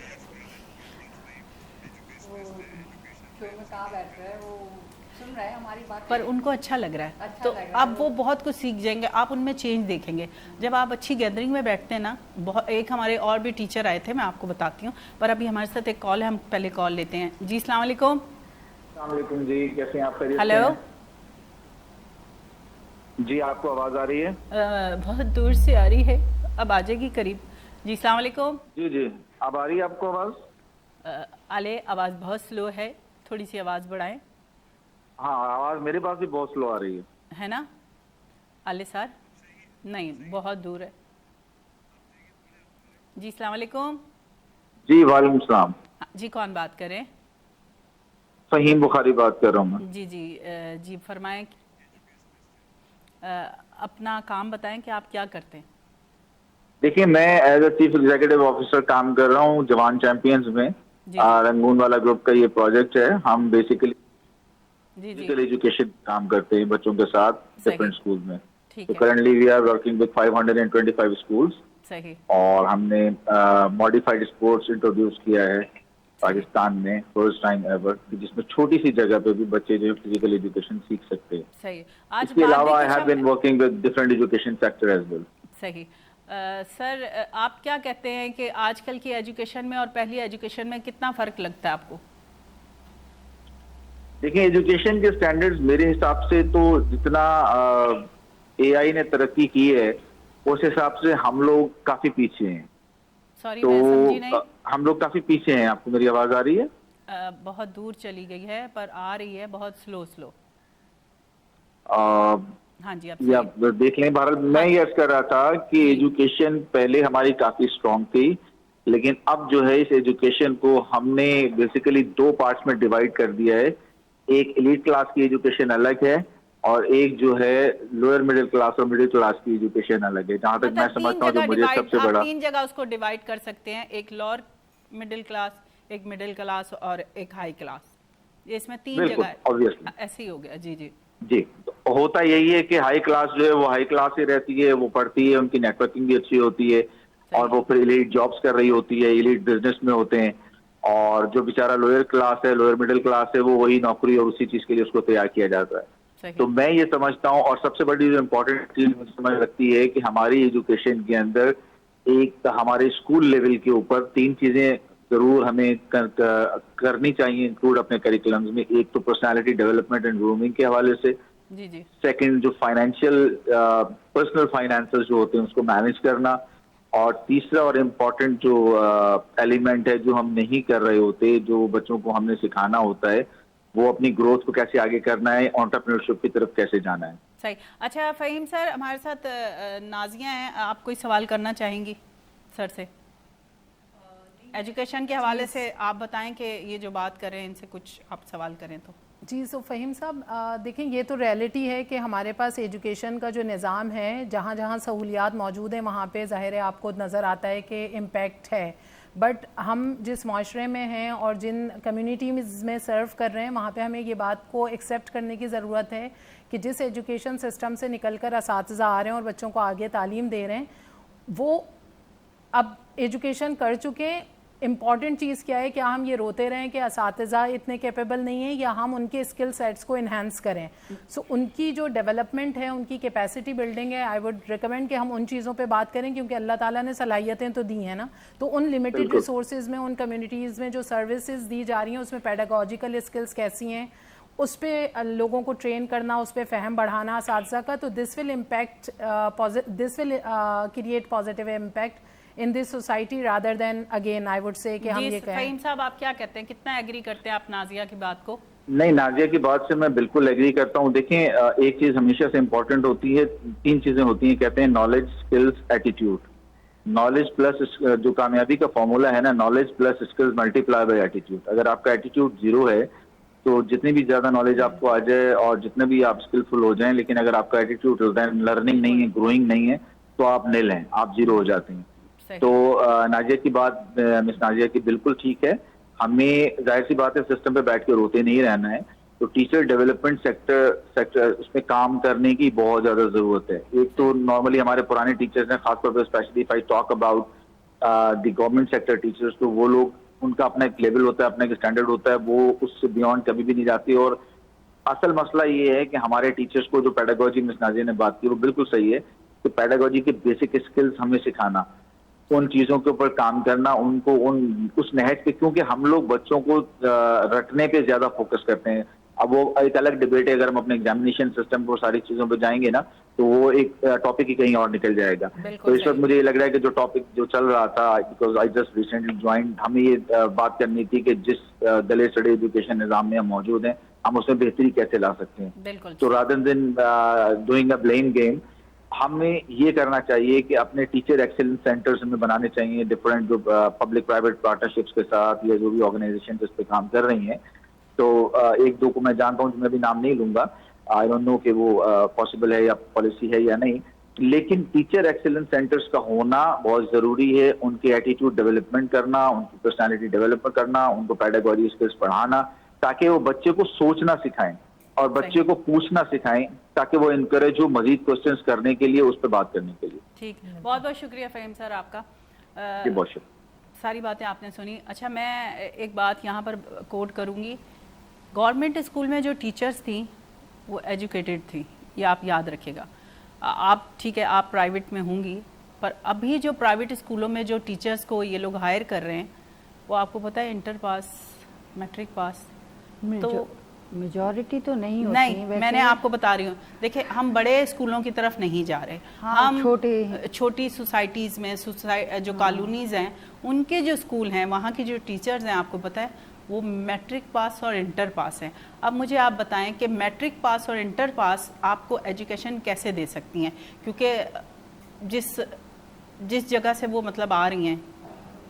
پر ان کو اچھا لگ رہا ہے. تو اب وہ بہت کچھ سیکھ جائیں گے, آپ ان میں چینج دیکھیں گے جب آپ اچھی گیدرنگ میں بیٹھتے ہیں نا. ایک ہمارے اور بھی ٹیچر آئے تھے, میں آپ کو بتاتی ہوں, پر ابھی ہمارے ساتھ ایک کال ہے, ہم پہلے کال لیتے ہیں. جی السلام علیکم. السلام علیکم جی, کیسے ہیں آپ؟ خیریت سے ہیلو, ہیں؟ جی آپ کو آواز آ رہی ہے؟ بہت دور سے آ رہی ہے, اب آ جائے گی قریب. جی السلام علیکم. جی اب آ رہی ہے آپ کو آواز؟ آلے آواز بہت سلو ہے, تھوڑی سی آواز بڑھائیں. ہاں آواز میرے پاس بھی بہت سلو آ رہی ہے نا آلے سار؟ نہیں بہت دور ہے. جی السلام علیکم. جی وعلیکم السلام. جی کون بات کریں؟ فہیم بخاری بات کر رہا ہوں میں. جی فرمائیں, اپنا کام بتائیں کہ آپ کیا کرتے ہیں. دیکھیے میں as a chief executive officer کام کر رہا ہوں جوان چیمپئنز میں. رنگون والا گروپ کا یہ پروجیکٹ ہے. ہم بیسیکلی فزیکل ایجوکیشن کام کرتے ہیں بچوں کے ساتھ ڈفرینٹ اسکول میں. تو currently we are working with 525 schools, اور ہم نے ماڈیفائڈ اسپورٹس انٹروڈیوس کیا ہے پاکستان میں فرسٹ ٹائم ایور, جس میں چھوٹی سی جگہ پہ بھی بچے جو فزیکل ایجوکیشن سیکھ سکتے ہیں. اس کے علاوہ I have been working with different education sector as well. صحیح. سر آپ کیا کہتے ہیں کہ آج کل کی ایجوکیشن میں اور پہلی ایجوکیشن میں کتنا فرق لگتا ہے آپ کو؟ دیکھیں ایجوکیشن کے سٹینڈرڈز میرے حساب سے تو جتنا اے آئی نے ترقی کی ہے اس حساب سے ہم لوگ کافی پیچھے ہیں. تو ہم لوگ کافی پیچھے ہیں. آپ کو میری آواز آ رہی ہے؟ بہت دور چلی گئی ہے پر آ رہی ہے, بہت سلو. ہاں جی آپ دیکھ لیں. بھارت میں یہ عرض کر رہا تھا کہ ایجوکیشن پہلے ہماری کافی اسٹرانگ تھی, لیکن اب جو ہے اس ایجوکیشن کو ہم نے بیسیکلی 2 پارٹس میں ڈیوائڈ کر دیا ہے. ایک ایلیٹ کلاس کی ایجوکیشن الگ ہے اور ایک جو ہے لوئر مڈل کلاس اور مڈل کلاس کی ایجوکیشن الگ ہے. جہاں تک میں سمجھتا ہوں جو مجھے سب سے بڑا 3 جگہ اس کو ڈیوائڈ کر سکتے ہیں, ایک لوئر مڈل کلاس, ایک مڈل کلاس اور ایک ہائی کلاس. اس میں 3 جگہ ایسے ہی ہو گیا. جی ہوتا یہی ہے کہ ہائی کلاس جو ہے وہ ہائی کلاس ہی رہتی ہے, وہ پڑھتی ہے, ان کی نیٹ ورکنگ بھی اچھی ہوتی ہے اور وہ پھر ایلیٹ جابس کر رہی ہوتی ہے, ایلیٹ بزنس میں ہوتے ہیں. اور جو بیچارہ لوئر کلاس ہے, لوئر مڈل کلاس ہے, وہ وہی نوکری اور اسی چیز کے لیے اس کو تیار کیا جاتا ہے. تو میں یہ سمجھتا ہوں, اور سب سے بڑی جو امپورٹنٹ چیز مجھے سمجھ لگتی ہے کہ ہماری ایجوکیشن کے اندر ایک ہمارے اسکول لیول کے اوپر 3 چیزیں ضرور ہمیں کرنی چاہیے انکلوڈ اپنے کریکولمز میں. ایک تو پرسنالٹی ڈیولپمنٹ اینڈ گرومنگ کے حوالے سے, سیکنڈ جو فائنینشیل پرسنل فائنانسز جو ہوتے ہیں اس کو مینیج کرنا, اور تیسرا اور امپورٹنٹ جو ایلیمنٹ ہے جو ہم نہیں کر رہے ہوتے, جو بچوں کو ہم نے سکھانا ہوتا ہے, وہ اپنی گروتھ کو کیسے آگے کرنا ہے, انٹرپرینورشپ کی طرف کیسے جانا ہے. صحیح. اچھا فہیم سر, ہمارے ساتھ نازیہ ہیں, آپ کوئی سوال کرنا چاہیں گی سر سے؟ एजुकेशन के हवाले से आप बताएं कि ये जो बात कर रहे हैं इनसे कुछ आप सवाल करें तो। जी, सो फ़हीम साहब, देखें ये तो रियलिटी है कि हमारे पास एजुकेशन का जो निज़ाम है, जहाँ जहाँ सहूलियात मौजूद हैं वहाँ पे ज़ाहिर है आपको नज़र आता है कि इम्पैक्ट है, बट हम जिस माशरे में हैं और जिन कम्युनिटीज़ में सर्व कर रहे हैं वहाँ पे हमें ये बात को एक्सेप्ट करने की ज़रूरत है कि जिस एजुकेशन सिस्टम से निकल कर असातिज़ा आ रहे हैं और बच्चों को आगे तालीम दे रहे हैं, वो अब एजुकेशन कर चुके हैं। इम्पॉर्टेंट चीज़ क्या है, क्या हम ये रोते रहें कि असातिज़ा इतने कैपेबल नहीं है, या हम उनके स्किल सेट्स को इन्हांस करें। सो उनकी जो डेवलपमेंट है, उनकी कैपेसिटी बिल्डिंग है, आई वुड रिकमेंड कि हम उन चीज़ों पे बात करें, क्योंकि अल्लाह ताला ने सलाहियतें तो दी हैं ना, तो उन लिमिटेड रिसोर्सेज में, उन कम्युनिटीज़ में जो सर्विसेज दी जा रही हैं उसमें पेडागोजिकल स्किल्स कैसी हैं, उस पर लोगों को ट्रेन करना, उस पर फ़हम बढ़ाना असातिज़ा का, तो this will create positive impact in this society rather than again I would say कि हम ये कहें। फ़हीम साहब आप क्या कहते हैं, कितना एग्री करते हैं आप नाजिया की बात को? नहीं, नाजिया की बात से मैं बिल्कुल एग्री करता हूँ। देखें, एक चीज हमेशा से इम्पोर्टेंट होती है, 3 चीजें होती हैं, कहते हैं knowledge, skills, attitude. Knowledge plus जो कामयाबी का फॉर्मूला है ना, knowledge plus skills multiply by attitude. अगर आपका एटीट्यूड 0 है तो जितनी भी ज्यादा नॉलेज आपको आ जाए और जितने भी आप स्किलफुल हो जाएं, लेकिन अगर आपका एटीट्यूड लर्निंग नहीं है, ग्रोइंग नहीं है, तो आप निल हैं, आप 0 हो जाते हैं। तो नाजिया की बात, मिस नाजिया की बिल्कुल ठीक है। हमें जाहिर सी बात है सिस्टम पे बैठ के रोते नहीं रहना है, तो टीचर डेवलपमेंट सेक्टर उसमें काम करने की बहुत ज्यादा जरूरत है। एक तो नॉर्मली हमारे पुराने टीचर्स हैं, खासतौर पर specially if I talk about the government sector teachers, तो वो लोग, उनका अपना एक लेवल होता है, अपना एक स्टैंडर्ड होता है, वो उससे बियॉन्ड कभी भी नहीं जाती। और असल मसला ये है कि हमारे टीचर्स को जो पेडागोजी मिस नाजिया ने बात की वो बिल्कुल सही है, कि पेडागोजी के बेसिक स्किल्स हमें सिखाना, उन चीजों के ऊपर काम करना, उनको उस नहज पे, क्योंकि हम लोग बच्चों को रटने पे ज्यादा फोकस करते हैं। अब वो एक अलग डिबेट है, अगर हम अपने एग्जामिनेशन सिस्टम पर सारी चीजों पे जाएंगे ना, तो वो एक टॉपिक ही कहीं और निकल जाएगा। तो इस वक्त मुझे ये लग रहा है कि जो टॉपिक जो चल रहा था, because I just recently joined, हमें ये बात करनी थी कि जिस गले सड़े एजुकेशन निजाम में हम मौजूद हैं, हम उसमें बेहतरी कैसे ला सकते हैं। तो rather than doing a blame game, हमें ये करना चाहिए कि अपने टीचर एक्सीलेंस सेंटर्स हमें बनाने चाहिए, डिफरेंट जो पब्लिक प्राइवेट पार्टनरशिप्स के साथ या जो भी ऑर्गेनाइजेशन इस पे काम कर रही हैं। तो 1-2 को मैं जानता हूँ, मैं भी नाम नहीं लूंगा, आई डोंट नो कि वो पॉसिबल है या पॉलिसी है या नहीं, लेकिन टीचर एक्सीलेंस सेंटर्स का होना बहुत जरूरी है। उनके एटीट्यूड डेवलपमेंट करना, उनकी पर्सनैलिटी डेवलप करना, उनको पेडागोजी स्किल्स पढ़ाना, ताकि वो बच्चे को सोचना सिखाएं और बच्चे को पूछना सिखाएं, ताकि वो इनकरेज हो मजीद क्वेश्चंस करने के लिए, उस पर बात करने के लिए। ठीक, बहुत बहुत शुक्रिया फ़हीम सर आपका। जी, बहुत शुक्रिया। सारी बातें आपने सुनी। अच्छा, मैं एक बात यहाँ पर कोट करूँगी, गवर्नमेंट स्कूल में जो टीचर्स थी वो एजुकेटेड थी, ये आप याद रखिएगा। आप ठीक है, आप प्राइवेट में होंगी, पर अभी जो प्राइवेट स्कूलों में जो टीचर्स को ये लोग हायर कर रहे हैं, वो आपको पता है इंटर पास, मैट्रिक पास, तो मेजॉरिटी तो नहीं होती नहीं, मैंने आपको बता रही हूँ। देखिए, हम बड़े स्कूलों की तरफ नहीं जा रहे, हम छोटी सोसाइटीज़ में, जो कॉलोनीज़ हैं, उनके जो स्कूल हैं, वहाँ के जो टीचर्स हैं, आपको पता है वो मैट्रिक पास और इंटर पास हैं। अब मुझे आप बताएं कि मैट्रिक पास और इंटर पास आपको एजुकेशन कैसे दे सकती हैं, क्योंकि जिस जगह से वो मतलब आ रही हैं,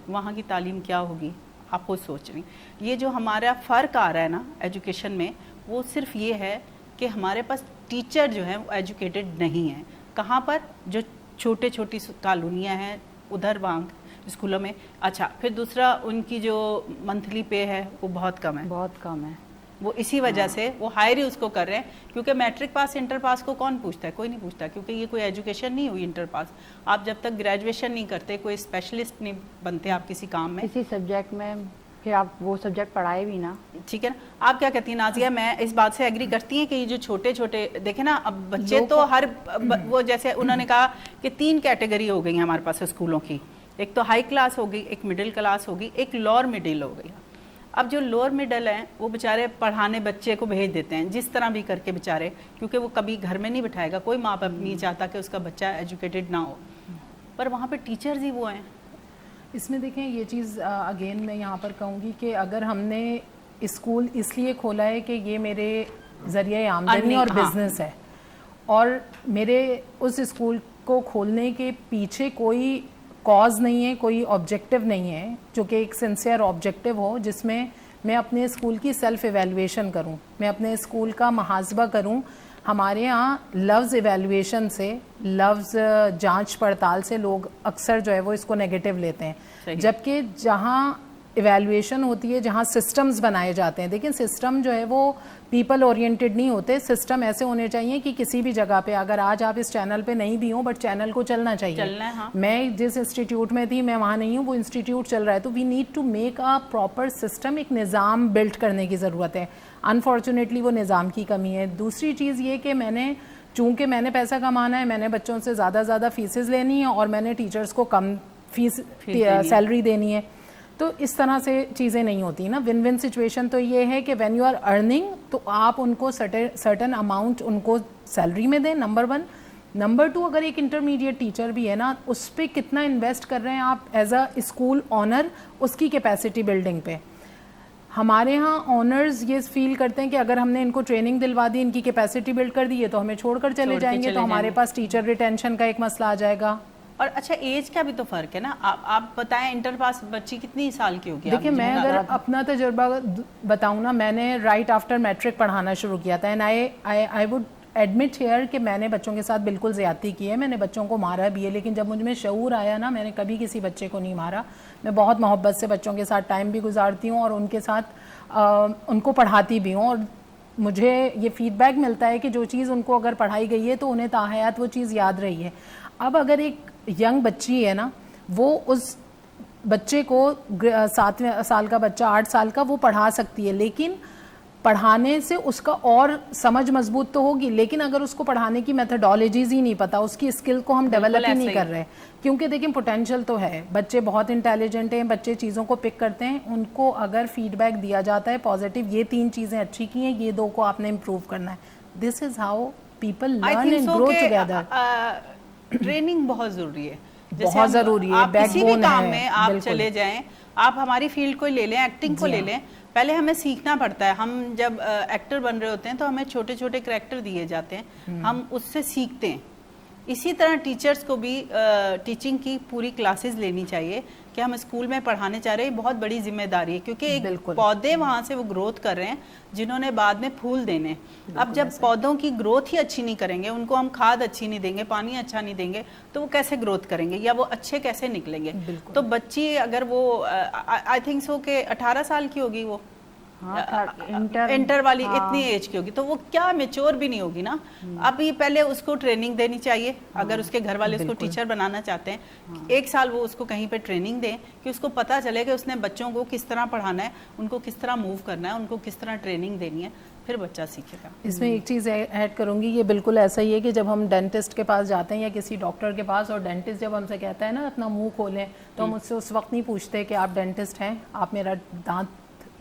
वहाँ की तालीम क्या होगी, आप खुद सोच रही। ये जो हमारा फ़र्क आ रहा है ना एजुकेशन में, वो सिर्फ ये है कि हमारे पास टीचर जो हैं वो एजुकेटेड नहीं हैं। कहाँ पर? जो छोटी कॉलोनियाँ हैं उधर वांग स्कूलों में। अच्छा, फिर दूसरा, उनकी जो मंथली पे है वो बहुत कम है। वो इसी वजह से वो हायर ही उसको कर रहे हैं, क्योंकि मैट्रिक पास इंटर पास को कौन पूछता है? कोई नहीं पूछता, क्योंकि ये कोई एजुकेशन नहीं हुई इंटर पास। आप जब तक ग्रेजुएशन नहीं करते, कोई स्पेशलिस्ट नहीं बनते आप किसी काम में, किसी सब्जेक्ट में, फिर आप वो सब्जेक्ट पढ़ाए भी ना। ठीक है ना। आप क्या कहती हैं नाजिया? मैं इस बात से एग्री करती हैं कि ये जो छोटे देखे ना, अब बच्चे तो हर वो, जैसे उन्होंने कहा कि 3 कैटेगरी हो गई हमारे पास स्कूलों की, एक तो हाई क्लास हो गई, एक मिडिल क्लास होगी, एक लोअर मिडिल हो गई। अब जो लोअर मिडल हैं वो बेचारे पढ़ाने बच्चे को भेज देते हैं जिस तरह भी करके बेचारे, क्योंकि वो कभी घर में नहीं बिठाएगा, कोई माँ बाप नहीं चाहता कि उसका बच्चा एजुकेटेड ना हो, पर वहाँ पे टीचर्स ही वो हैं। इसमें देखें, ये चीज़ अगेन मैं यहाँ पर कहूँगी कि अगर हमने स्कूल इसलिए खोला है कि ये मेरे ज़रिए आमदनी और बिज़नेस है, और मेरे उस स्कूल को खोलने के पीछे कोई कॉज नहीं है, कोई ऑब्जेक्टिव नहीं है जो कि एक सिंसियर ऑब्जेक्टिव हो, जिसमें मैं अपने स्कूल की सेल्फ एवेल्युएशन करूं, मैं अपने स्कूल का मुहासबा करूं। हमारे यहाँ लफ्ज़ एवेल्युएशन से, लफ्ज़ जांच पड़ताल से लोग अक्सर जो है वो इसको नेगेटिव लेते हैं, जबकि जहाँ इवैल्यूएशन होती है, जहाँ सिस्टम्स बनाए जाते हैं, लेकिन सिस्टम जो है वो पीपल ओरिएंटेड नहीं होते। सिस्टम ऐसे होने चाहिए कि किसी भी जगह पे, अगर आज आप इस चैनल पे नहीं भी हो बट चैनल को चलना चाहिए। हाँ। मैं जिस इंस्टीट्यूट में थी मैं वहाँ नहीं हूँ, वो इंस्टीट्यूट चल रहा है, तो we need to make a proper system, एक निज़ाम बिल्ड करने की ज़रूरत है। अनफॉर्चुनेटली वो निज़ाम की कमी है। दूसरी चीज़ ये कि चूँकि मैंने पैसा कमाना है, मैंने बच्चों से ज़्यादा फीसेस लेनी है और मैंने टीचर्स को कम फीस सैलरी देनी है, तो इस तरह से चीज़ें नहीं होती ना। विन विन सिचुएशन तो ये है कि व्हेन यू आर अर्निंग तो आप उनको सर्टेन अमाउंट उनको सैलरी में दें, नंबर 1। नंबर 2, अगर एक इंटरमीडिएट टीचर भी है ना, उस पर कितना इन्वेस्ट कर रहे हैं आप एज अ स्कूल ऑनर, उसकी कैपेसिटी बिल्डिंग पे। हमारे यहाँ ऑनर्स ये फील करते हैं कि अगर हमने इनको ट्रेनिंग दिलवा दी, इनकी कैपेसिटी बिल्ड कर दी है, तो हमें छोड़कर चले जाएंगे, तो हमारे पास टीचर रिटेंशन का एक मसला आ जाएगा। और अच्छा, एज का भी तो फर्क है ना। आप बताएं, इंटर पास बच्ची कितनी साल की होगी? देखिए, मैं अगर अपना तजुर्बा बताऊं ना, मैंने राइट आफ्टर मैट्रिक पढ़ाना शुरू किया था, and I would admit here कि मैंने बच्चों के साथ बिल्कुल ज़्यादती की है, मैंने बच्चों को मारा भी है, लेकिन जब मुझ में शऊर आया ना, मैंने कभी किसी बच्चे को नहीं मारा। मैं बहुत मोहब्बत से बच्चों के साथ टाइम भी गुजारती हूँ और उनके साथ उनको पढ़ाती भी हूँ, और मुझे ये फीडबैक मिलता है कि जो चीज़ उनको अगर पढ़ाई गई है तो उन्हें ताहयात वो चीज़ याद रही है। अब अगर एक यंग बच्ची है ना, वो उस बच्चे को 7वें साल का बच्चा, 8 साल का, वो पढ़ा सकती है, लेकिन पढ़ाने से उसका और समझ मजबूत तो होगी, लेकिन अगर उसको पढ़ाने की मेथडोलॉजीज ही नहीं पता, उसकी स्किल को हम डेवलप ही नहीं कर रहे, क्योंकि देखिए पोटेंशियल तो है, बच्चे बहुत इंटेलिजेंट हैं, बच्चे चीज़ों को पिक करते हैं, उनको अगर फीडबैक दिया जाता है पॉजिटिव, ये 3 चीज़ें अच्छी की हैं, ये 2 को आपने इम्प्रूव करना है, this is how people learn and grow together. Training बहुत जरूरी है, बहुत ज़रूरी है, किसी भी काम में आप चले जाएं, आप हमारी फील्ड को ले लें, एक्टिंग को ले लें, पहले हमें सीखना पड़ता है। हम जब एक्टर बन रहे होते हैं तो हमें छोटे छोटे करैक्टर दिए जाते हैं, हम उससे सीखते हैं। इसी तरह टीचर्स को भी टीचिंग की पूरी क्लासेस लेनी चाहिए कि हम स्कूल में पढ़ाने चाह रहे हैं, बहुत बड़ी जिम्मेदारी है, क्योंकि एक पौधे वहाँ से वो ग्रोथ कर रहे हैं जिन्होंने बाद में फूल देने। अब जब पौधों की ग्रोथ ही अच्छी नहीं करेंगे, उनको हम खाद अच्छी नहीं देंगे, पानी अच्छा नहीं देंगे, तो वो कैसे ग्रोथ करेंगे या वो अच्छे कैसे निकलेंगे? तो बच्ची अगर वो आई थिंक सो कि 18 साल की होगी, वो इंटर वाली इतनी एज की होगी, तो वो क्या मैच्योर भी नहीं होगी ना। अभी पहले उसको ट्रेनिंग देनी चाहिए, अगर उसके घर वाले उसको टीचर बनाना चाहते हैं, 1 साल वो उसको कहीं पे ट्रेनिंग दें कि उसको पता चले कि उसने बच्चों को किस तरह पढ़ाना है, उनको किस तरह मूव करना है, उनको किस तरह ट्रेनिंग देनी है, फिर बच्चा सीखेगा। इसमें एक चीज़ ऐड करूंगी, ये बिल्कुल ऐसा ही है कि जब हम डेंटिस्ट के पास जाते हैं या किसी डॉक्टर के पास, और डेंटिस्ट जब हमसे कहता है ना अपना मुंह खोलें, तो हम उससे उस वक्त नहीं पूछते कि आप डेंटिस्ट हैं, आप मेरा दांत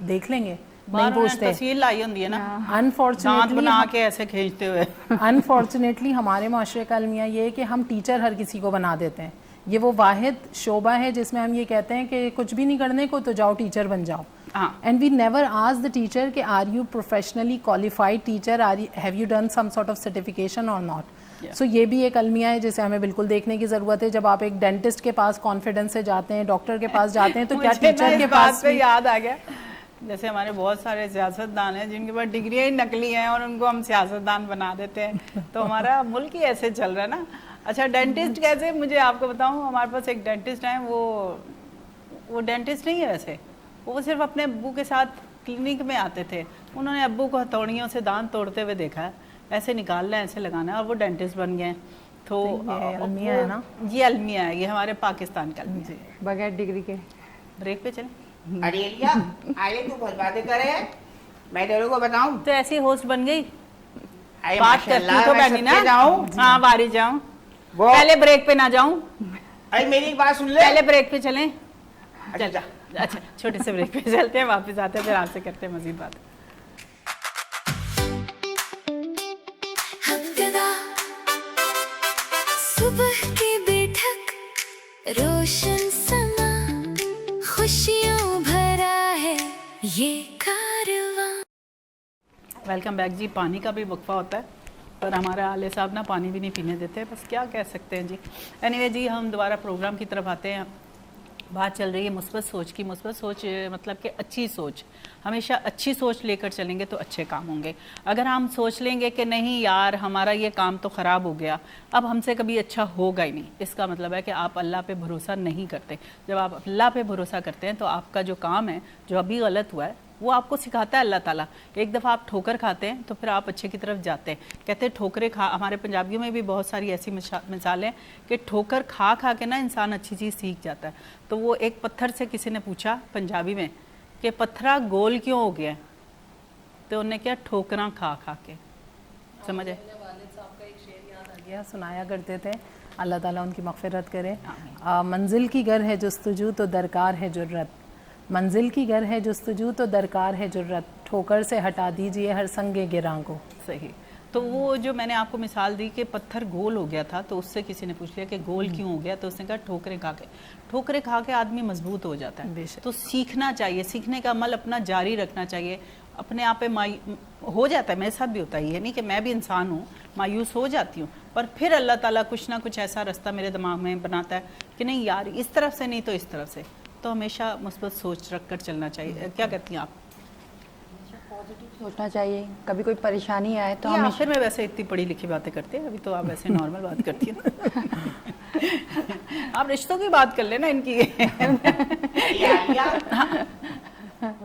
देख लेंगे, नहीं पूछते। तस्वीर लाई होती है ना, अनफॉर्चुनेटली बना के ऐसे खींचते हुए। अनफॉर्चुनेटली हमारे माशरे का अलमिया ये है कि हम टीचर हर किसी को बना देते हैं। ये वो वाहिद शोबा है जिसमें हम ये कहते हैं कि कुछ भी नहीं करने को, तो जाओ टीचर बन जाओ। And we never ask the teacher कि are you professionally qualified teacher, have you done some sort of certification or not. So ये भी एक अलमिया है जिसे हमें बिल्कुल देखने की ज़रूरत है। जब आप एक डेंटिस्ट के पास कॉन्फिडेंस से जाते हैं, डॉक्टर के पास जाते हैं, तो क्या टीचर के पास भी? याद आ गया, जैसे हमारे बहुत सारे सियासतदान हैं जिनके पास डिग्रियाँ ही नकली हैं और उनको हम सियासतदान बना देते हैं, तो हमारा मुल्क ही ऐसे चल रहा है ना। अच्छा, डेंटिस्ट कैसे, मुझे आपको बताऊं, हमारे पास एक डेंटिस्ट हैं, वो डेंटिस्ट नहीं है वैसे, वो सिर्फ अपने अब्बू के साथ क्लिनिक में आते थे, उन्होंने अब्बू को हथौड़ियों से दांत तोड़ते हुए देखा है, ऐसे निकालना है, ऐसे लगाना है, और वो डेंटिस्ट बन गए। तो ये अलमिया है ना, ये अलमिया है, ये हमारे पाकिस्तान का अलमिया है। बगैर डिग्री के। ब्रेक पे चले। अरे लिया आगे तू बहुत बातें करे, मैं तेरे को बताऊं, तो ऐसी होस्ट बन गई, अरे बात करती माशाल्लाह, तो मैं बनी सबके ना। जाऊं, हाँ, बारी जाऊं, वो पहले ब्रेक पे ना जाऊं, अरे मेरी एक बात सुन ले, पहले ब्रेक पे चलें। अच्छा जा। अच्छा, छोटे से ब्रेक पे चलते हैं, वापस आते हैं, फिर आपसे करते हैं मजीद बात। हमददा सुबह की बैठक, रोशन समा, खुशियों भरा है ये कारवां। वेलकम बैक जी। पानी का भी वक्फा होता है, पर हमारे आले साहब ना पानी भी नहीं पीने देते, बस क्या कह सकते हैं जी। एनीवे जी, हम दोबारा प्रोग्राम की तरफ आते हैं। बात चल रही है मुस्बत सोच की। मुस्बत सोच मतलब कि अच्छी सोच, हमेशा अच्छी सोच लेकर चलेंगे तो अच्छे काम होंगे। अगर हम सोच लेंगे कि नहीं यार हमारा ये काम तो ख़राब हो गया, अब हमसे कभी अच्छा होगा ही नहीं, इसका मतलब है कि आप अल्लाह पे भरोसा नहीं करते। जब आप अल्लाह पे भरोसा करते हैं तो आपका जो काम है, जो अभी गलत हुआ है, वो आपको सिखाता है अल्लाह ताला। एक दफ़ा आप ठोकर खाते हैं तो फिर आप अच्छे की तरफ जाते हैं। कहते हैं ठोकरें खा, हमारे पंजाबियों में भी बहुत सारी ऐसी मिसालें कि ठोकर खा खा के ना इंसान अच्छी चीज़ सीख जाता है। तो वो एक पत्थर से किसी ने पूछा पंजाबी में कि पत्थरा गोल क्यों हो गया, तो उन्होंने क्या, ठोकरा खा खा के। समझ है? वालिद साहब का एक शेर याद आ गया, सुनाया करते थे, अल्लाह ताला उनकी मग़फ़िरत करे। मंजिल की गर है जुस्तजू तो दरकार है जुर्रत, मंजिल की गर है जुस्तजू तो दरकार है जुर्रत, ठोकर से हटा दीजिए हर संगे गिरां को। सही। तो वो जो मैंने आपको मिसाल दी कि पत्थर गोल हो गया था, तो उससे किसी ने पूछ लिया कि गोल क्यों हो गया, तो उसने कहा ठोकरें खा के। ठोकरें खा के आदमी मजबूत हो जाता है। तो सीखना चाहिए, सीखने का अमल अपना जारी रखना चाहिए। अपने आप पे हो जाता है, मेरे साथ भी होता है, ये नहीं कि मैं भी इंसान हूँ, मायूस हो जाती हूँ, पर फिर अल्लाह ताला कुछ ना कुछ ऐसा रास्ता मेरे दिमाग में बनाता है कि नहीं यार इस तरफ से नहीं तो इस तरफ से। तो हमेशा मुस्बत सोच रख कर चलना चाहिए। क्या कहती हैं आप? पॉजिटिव सोचना चाहिए, कभी कोई परेशानी आए तो ये हमें आखिर में वैसे इतनी पढ़ी लिखी बातें करते हैं, अभी तो आप वैसे नॉर्मल बात करती हैं। आप रिश्तों की बात कर लेना इनकी।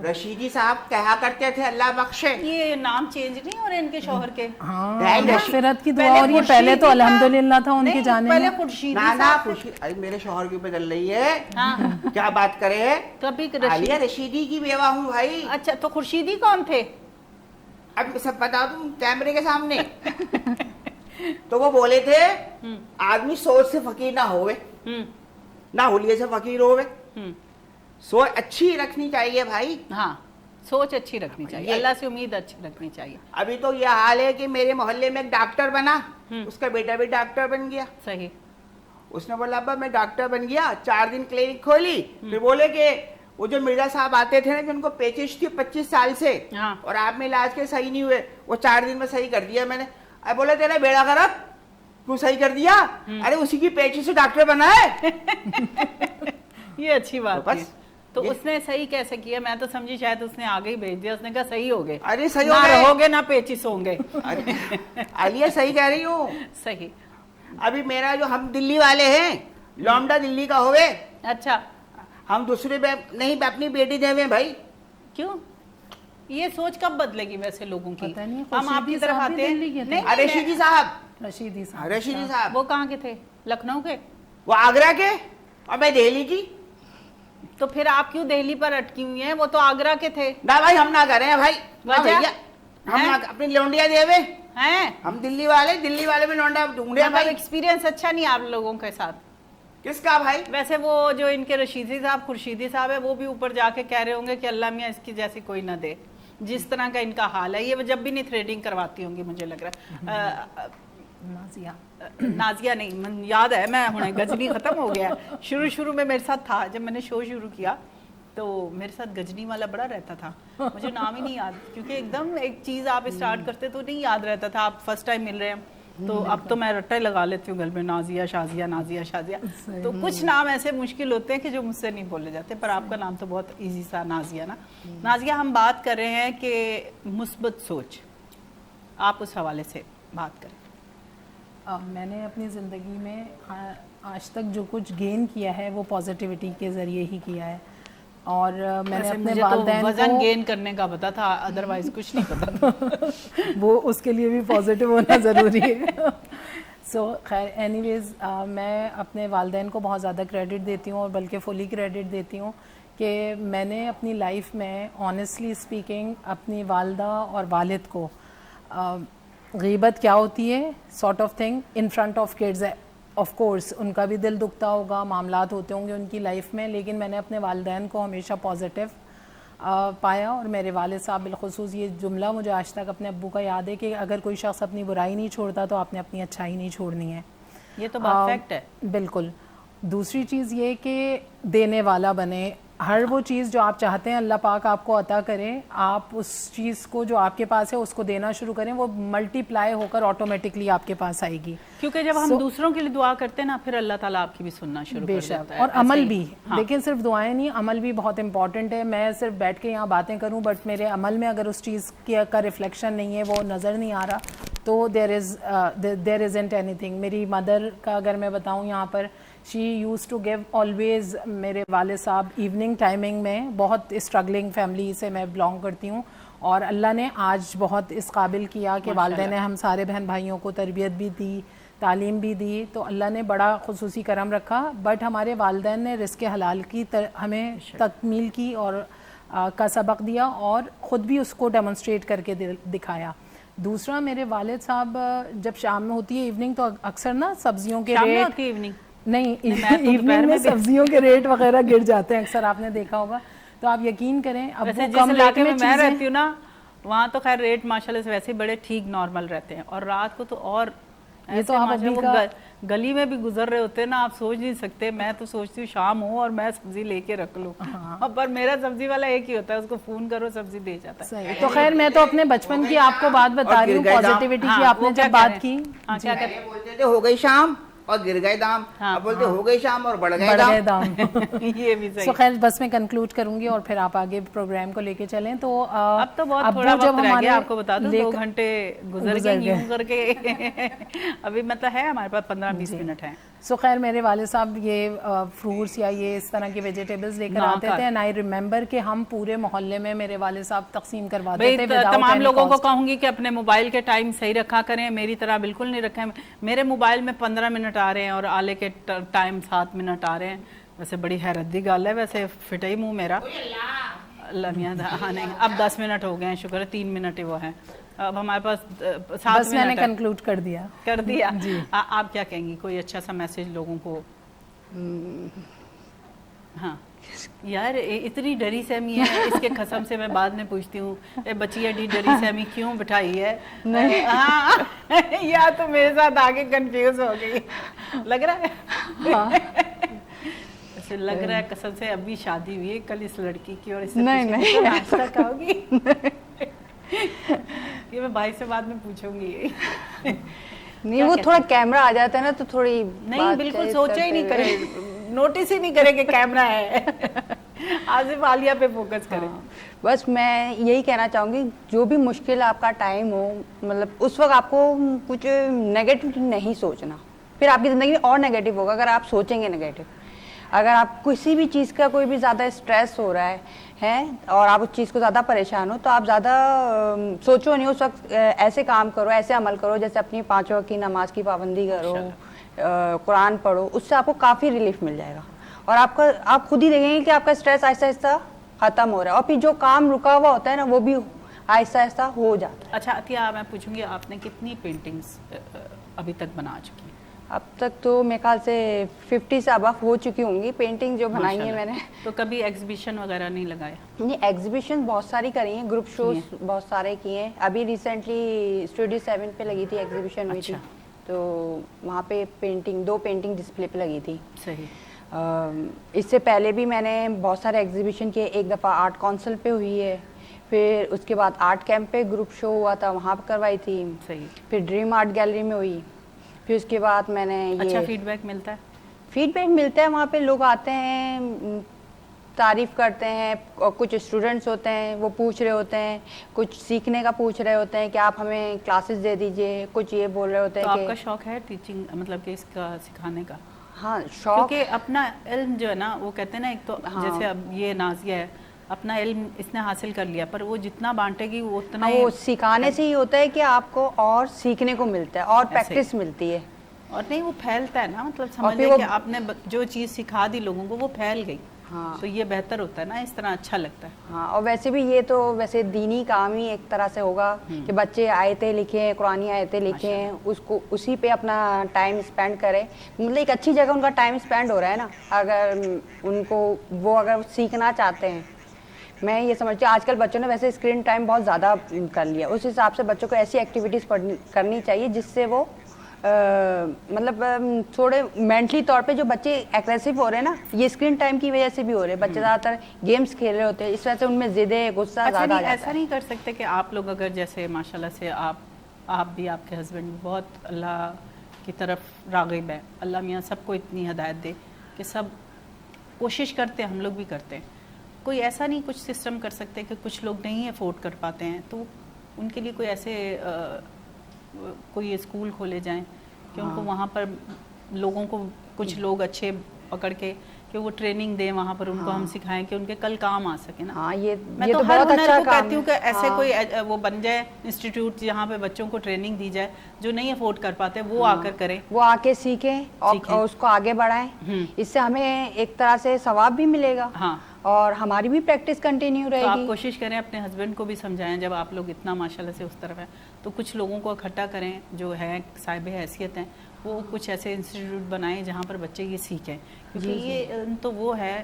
रशीदी साहब कहा करते थे अल्लाह बख्शे। ये नाम चेंज नहीं हो रहे इनके शौहर के? हाँ, मग़फ़िरत की दुआ, और ये पहले तो अल्हम्दुलिल्लाह था उनकी जाने पहले में। खुर्शीदी ना साहब थे। खुशी, अरे मेरे शौहर की बदल रही है। हाँ। क्या बात करे, कभी आलिया रशीदी की बेवा हूँ भाई। अच्छा, तो खुर्शीदी कौन थे? अब सब बता दूं कैमरे के सामने। तो वो बोले थे आदमी सोच से फकीर ना होवे, ना हुलिये से फकीर होवे, सोच अच्छी रखनी चाहिए भाई। हाँ, सोच अच्छी रखनी चाहिए, अल्लाह से उम्मीद अच्छी रखनी चाहिए। अभी तो ये हाल है कि मेरे मोहल्ले में एक डॉक्टर बना, उसका बेटा भी डॉक्टर बन गया। सही। उसने बोला अब्बा मैं डॉक्टर बन गया, 4 दिन क्लिनिक खोली। फिर बोले कि वो जो मिर्जा साहब आते थे ना, जिनको पेचिश थी 25 साल से, हाँ। और आप में इलाज के सही नहीं हुए, वो 4 दिन में सही कर दिया मैंने। अब बोले तेरा बेड़ा खराब, तू सही कर दिया, अरे उसी की पेचिश से डॉक्टर बना है। ये अच्छी बात तो है। बस तो उसने सही कैसे किया? मैं तो समझी शायद उसने आगे ही भेज दिया, उसने कहा सही हो गए। अरे सही ना हो गए, रहोगे ना पेचिस होंगे। आलिया सही कह रही हूँ। सही। अभी मेरा जो हम दिल्ली वाले हैं, लौंडा दिल्ली का होवे, अच्छा, हम दूसरे नहीं अपनी बेटी देवे भाई। क्यों? ये सोच कब बदलेगी वैसे लोगों की? पता नहीं, हम आपकी तरफ साहब भी आते हैं। दिल्ली के थे। नहीं, अरे रशीदी साहब, रशीदी साहब, रशीदी साहब वो कहाँ के थे? लखनऊ के? वो आगरा के और मैं दिल्ली की। तो फिर आप क्यों दिल्ली पर अटकी हुई हैं? वो तो आगरा के थे। ना भाई हम ना करें भाई, ना वजह? भैया, हम हैं? ना अपनी लौंडिया देवे, हैं? हम दिल्ली वाले में लौंडा ढूंढे मतलब भाई। एक्सपीरियंस अच्छा नहीं आप लोगों के साथ? किसका भाई? वैसे वो जो इनके रशीदी साहब, खुर्शीदी साहब है, वो भी ऊपर जाके कह रहे होंगे कि अल्लाह मियाँ इसकी जैसी कोई ना दे, जिस तरह का इनका हाल है। ये जब भी नहीं थ्रेडिंग करवाती होंगी मुझे लग रहा है। नाजिया, नाजिया नहीं, मन याद है, मैं हुणे गजनी खत्म हो गया। शुरू में मेरे साथ था, जब मैंने शो शुरू किया तो मेरे साथ गजनी वाला बड़ा रहता था, मुझे नाम ही नहीं याद, क्योंकि एकदम एक चीज़ आप स्टार्ट करते तो नहीं याद रहता था। आप फर्स्ट टाइम मिल रहे हैं तो अब तो मैं रट्टे लगा लेती हूँ घर में, नाजिया शाजिया, नाजिया शाजिया। तो कुछ नाम ऐसे मुश्किल होते हैं कि जो मुझसे नहीं बोले जाते, पर आपका नाम तो बहुत इजी सा, नाजिया ना। नाजिया, हम बात कर रहे हैं कि मुस्बत सोच, आप उस हवाले से बात करें। मैंने अपनी ज़िंदगी में आज तक जो कुछ गेन किया है वो पॉजिटिविटी के ज़रिए ही किया है। और मैंने अपने वालिदैन वजन को गेन करने का पता था, अदरवाइज कुछ नहीं पता। वो उसके लिए भी पॉजिटिव होना ज़रूरी है। सो खैर एनीवेज़, मैं अपने वालिदैन को बहुत ज़्यादा क्रेडिट देती हूँ, और बल्कि फुली क्रेडिट देती हूँ कि मैंने अपनी लाइफ में ऑनेस्टली स्पीकिंग अपनी वालदा और वालिद को गीबत क्या होती है sort of thing in front of kids, of course उनका भी दिल दुखता होगा, मामलात होते होंगे उनकी लाइफ में, लेकिन मैंने अपने वालिदैन को हमेशा पॉजिटिव पाया। और मेरे वालिद साहब बिलखुसूस, ये जुमला मुझे आज तक अपने अब्बू का याद है कि अगर कोई शख्स अपनी बुराई नहीं छोड़ता तो आपने अपनी अच्छाई नहीं छोड़नी है। ये तो बात फैक्ट है। बिल्कुल। दूसरी चीज़ ये कि देने वाला बने, ہر وہ چیز جو آپ چاہتے ہیں اللہ پاک آپ کو عطا کرے, آپ اس چیز کو جو آپ کے پاس ہے اس کو دینا شروع کریں, وہ ملٹی پلائی ہو کر آٹومیٹکلی آپ کے پاس آئے گی. کیونکہ جب ہم دوسروں کے لیے دعا کرتے ہیں نا, پھر اللہ تعالیٰ آپ کی بھی سننا شروع کر دیتا ہے. اور عمل بھی, لیکن صرف دعائیں نہیں, عمل بھی بہت امپورٹنٹ ہے. میں صرف بیٹھ کے یہاں باتیں کروں بٹ میرے عمل میں اگر اس چیز کا ریفلیکشن نہیں ہے, وہ نظر نہیں آ رہا, تو دیر ازنٹ اینی تھنگ. میری مدر کا اگر میں بتاؤں یہاں پر, شی یوز ٹو گیو آلویز. میرے والد صاحب ایوننگ ٹائمنگ میں, بہت اسٹرگلنگ فیملی سے میں بلانگ کرتی ہوں, اور اللہ نے آج بہت اس قابل کیا کہ والدین نے ہم سارے بہن بھائیوں کو تربیت بھی دی, تعلیم بھی دی, تو اللہ نے بڑا خصوصی کرم رکھا. بٹ ہمارے والدین نے رزق حلال کی ہمیں تکمیل کی اور کا سبق دیا, اور خود بھی اس کو ڈیمونسٹریٹ کر کے دکھایا. دوسرا, میرے والد صاحب جب شام میں ہوتی ہے ایوننگ, تو اکثر نا سبزیوں کے ریٹ نہیں, ایوننگ میں سبزیوں کے ریٹ وغیرہ گر جاتے ہیں اکثر, آپ نے دیکھا ہوگا. تو آپ یقین کریں, اب وہ کم ریٹ میں میں رہتی ہوں نا, وہاں تو خیر ریٹ ماشاءاللہ سے ویسے بڑے ٹھیک نارمل رہتے ہیں, اور رات کو تو اور یہ تو آپ ابھی کا گلی میں بھی گزر رہے ہوتے ہیں نا, آپ سوچ نہیں سکتے. میں تو سوچتی ہوں شام ہو اور میں سبزی لے کے رکھ لوں, پر میرا سبزی والا ایک ہی ہوتا ہے, اس کو فون کرو سبزی دے جاتا ہے. صحیح. تو خیر میں تو اپنے بچپن کی آپ کو بات بتا رہی ہوں, پازیٹیوٹی کی آپ نے جب بات کی. کیا کہتے بولتے تھے ہو گئی شام اور گر گئے دام, اب بولتے ہو گئی شام اور بڑھ گئے دام. یہ بھی صحیح. سو خیر بس میں کنکلوڈ کروں گی اور پھر آپ آگے پروگرام کو لے کے چلیں. تو اب تو بہت تھوڑا وقت رہ گیا, آپ کو بتا دوں 2 گھنٹے گزر گئے یوں کر کے, ابھی مطلب ہے ہمارے پاس 15-20 منٹ ہیں. سو خیر میرے والد صاحب یہ فروٹس یا یہ اس طرح کے ویجیٹیبلز لے کر آتے تھے, اینڈ آئی ریممبر کہ ہم پورے محلے میں میرے والد صاحب تقسیم کرواتے تھے. تمام لوگوں کو کہوں گی کہ اپنے موبائل کے ٹائم صحیح رکھا کریں, میری طرح بالکل نہیں رکھیں. میرے موبائل میں 15 منٹ آ رہے ہیں اور آلے کے ٹائم 7 منٹ آ رہے ہیں. ویسے بڑی حیرت دی گال ہے, ویسے فٹ ہی منہ میرا. اللہ میاں نہیں, اب 10 منٹ ہو گئے ہیں, شکر ہے 3 منٹ ہی وہ ہیں. اب ہمارے پاس 7 منٹ. بس میں نے کنکلوڈ کر دیا. جی. آپ کیا کہیں گی, کوئی اچھا سا میسج لوگوں کو؟ ہاں یار اتنی ڈری سہمی ہے, اس کے قسم سے میں بعد میں پوچھتی ہوں, اے بچی ایڈی ڈری سہمی کیوں بٹھائی ہے؟ یا تو میرے ساتھ آگے کنفیوز ہو گئی لگ رہا ہے. ایسے لگ رہا ہے قسم سے ابھی شادی ہوئی ہے کل اس لڑکی کی, اور اس سے ناشتہ کھاؤ گی؟ یہ میں بھائی سے بعد میں پوچھوں گی. نہیں وہ تھوڑا کیمرہ آ جاتا ہے نا تو تھوڑی نہیں, بالکل سوچا ہی نہیں کرے, نوٹس ہی نہیں کرے کہ کیمرہ ہے. آصف عالیہ پہ فوکس کرے. بس میں یہی کہنا چاہوں گی, جو بھی مشکل آپ کا ٹائم ہو, مطلب اس وقت آپ کو کچھ نیگیٹو نہیں سوچنا, پھر آپ کی زندگی میں اور نیگیٹو ہوگا اگر آپ سوچیں گے نیگیٹو. اگر آپ کسی بھی چیز کا کوئی بھی زیادہ اسٹریس ہو رہا ہے اور آپ اس چیز کو زیادہ پریشان ہو, تو آپ زیادہ سوچو نہیں, اس وقت ایسے کام کرو, ایسے عمل کرو, جیسے اپنی 5 وقت کی نماز کی پابندی کرو, قرآن پڑھو, اس سے آپ کو کافی ریلیف مل جائے گا, اور آپ خود ہی دیکھیں گے کہ آپ کا اسٹریس آہستہ آہستہ ختم ہو رہا ہے, اور پھر جو کام رکا ہوا ہوتا ہے نا وہ بھی آہستہ آہستہ ہو جاتا ہے. اچھا عطیہ, میں پوچھوں گی آپ نے کتنی پینٹنگز ابھی تک بنا چکی ہیں؟ اب تک تو میرے خیال سے 50 سے ابو ہو چکی ہوں گی پینٹنگ جو بنائی ہیں میں نے. تو کبھی ایگزیبیشن وغیرہ نہیں لگایا؟ نہیں, ایگزیبیشن بہت ساری کری ہیں, گروپ شوز بہت سارے کیے ہیں. ابھی ریسنٹلی اسٹوڈیو 7 پہ لگی تھی ایگزیبیشن ہوئی تھی, تو وہاں پہ 2 پینٹنگ ڈسپلے پہ لگی تھی. صحیح. اس سے پہلے بھی میں نے بہت سارے ایگزیبیشن کیے. ایک دفعہ آرٹ کونسل پہ ہوئی ہے, پھر اس کے بعد آرٹ کیمپ پہ گروپ شو ہوا تھا, وہاں پہ کروائی تھی. صحیح. پھر ڈریم آرٹ گیلری میں ہوئی. پھر اس کے بعد میں نے اچھا فیڈ بیک ملتا ہے؟ فیڈ بیک ملتا ہے, وہاں پہ لوگ آتے ہیں, تعریف کرتے ہیں, اور کچھ اسٹوڈنٹس ہوتے ہیں وہ پوچھ رہے ہوتے ہیں, کچھ سیکھنے کا پوچھ رہے ہوتے ہیں کہ آپ ہمیں کلاسز دے دیجئے, کچھ یہ بول رہے ہوتے ہیں کہ آپ کا شوق ہے ٹیچنگ, مطلب کہ اس کا سکھانے کا؟ ہاں شوق, کیونکہ اپنا علم جو ہے نا, وہ کہتے ہیں نا, ایک تو جیسے اب یہ نازیہ ہے, اپنا علم اس نے حاصل کر لیا, پر وہ جتنا بانٹے گی وہ اتنا ہی, وہ سکھانے سے ہی ہوتا ہے کہ آپ کو اور سیکھنے کو ملتا ہے اور پریکٹس ملتی ہے, اور نہیں وہ پھیلتا ہے نا, مطلب سمجھ لیں کہ آپ نے جو چیز سکھا دی لوگوں کو وہ پھیل گئی. ہاں, تو یہ بہتر ہوتا ہے نا, اس طرح اچھا لگتا ہے. ہاں, اور ویسے بھی یہ تو ویسے دینی کام ہی ایک طرح سے ہوگا کہ بچے آیتیں لکھیں, قرآنی آیتیں لکھیں, اس کو اسی پہ اپنا ٹائم اسپینڈ کریں. مطلب ایک اچھی جگہ ان کا ٹائم اسپینڈ ہو رہا ہے نا, اگر ان کو وہ اگر سیکھنا چاہتے ہیں. میں یہ سمجھتی ہوں آج کل بچوں نے ویسے اسکرین ٹائم بہت زیادہ کر لیا, اس حساب سے بچوں کو ایسی ایکٹیویٹیز کرنی چاہیے جس سے وہ مطلب تھوڑے مینٹلی طور پہ جو بچے ایگریسو ہو رہے ہیں نا, یہ اسکرین ٹائم کی وجہ سے بھی ہو رہے ہیں. بچے زیادہ تر گیمز کھیل رہے ہوتے ہیں, اس وجہ سے ان میں ضدیں, غصہ اچھا زیادہ آ نہیں, جاتا ایسا ہے. نہیں کر سکتے کہ آپ لوگ اگر جیسے ماشاءاللہ سے آپ بھی, آپ کے ہسبینڈ بھی بہت اللہ کی طرف راغب ہے, اللہ میاں سب کو اتنی ہدایت دے کہ سب کوشش کرتے ہیں, ہم لوگ بھی کرتے ہیں, کوئی ایسا نہیں کچھ سسٹم کر سکتے کہ کچھ لوگ نہیں افورڈ کر پاتے ہیں, تو ان کے لیے کوئی ایسے کوئی اسکول کھولے جائیں کہ ان کو وہاں پر لوگوں کو کچھ لوگ اچھے پکڑ کے کہ وہ ٹریننگ دیں, وہاں پر ان کو ہم سکھائیں کہ ان کے کل کام آ سکے نا. ہاں یہ میں یہ تو تو ہر بہت ہنر اچھا کو کام کہتی ہوں ہے. کہ ایسے کوئی وہ بن جائے انسٹیٹیوٹ جہاں پہ بچوں کو ٹریننگ دی جائے, جو نہیں افورڈ کر پاتے وہ آ کر کریں, وہ آ کے سیکھیں اور اس کو آگے بڑھائیں. اس سے ہمیں ایک طرح سے ثواب بھی ملے گا ہاں, اور ہماری بھی پریکٹس کنٹینیو رہے تو آپ گی. کوشش کریں اپنے ہسبینڈ کو بھی سمجھائیں, جب آپ لوگ اتنا ماشاءاللہ سے اس طرف ہیں تو کچھ لوگوں کو اکٹھا کریں جو ہیں صاحب حیثیت ہیں, وہ کچھ ایسے انسٹیٹیوٹ بنائیں جہاں پر بچے یہ سیکھیں, کیونکہ یہ تو وہ ہے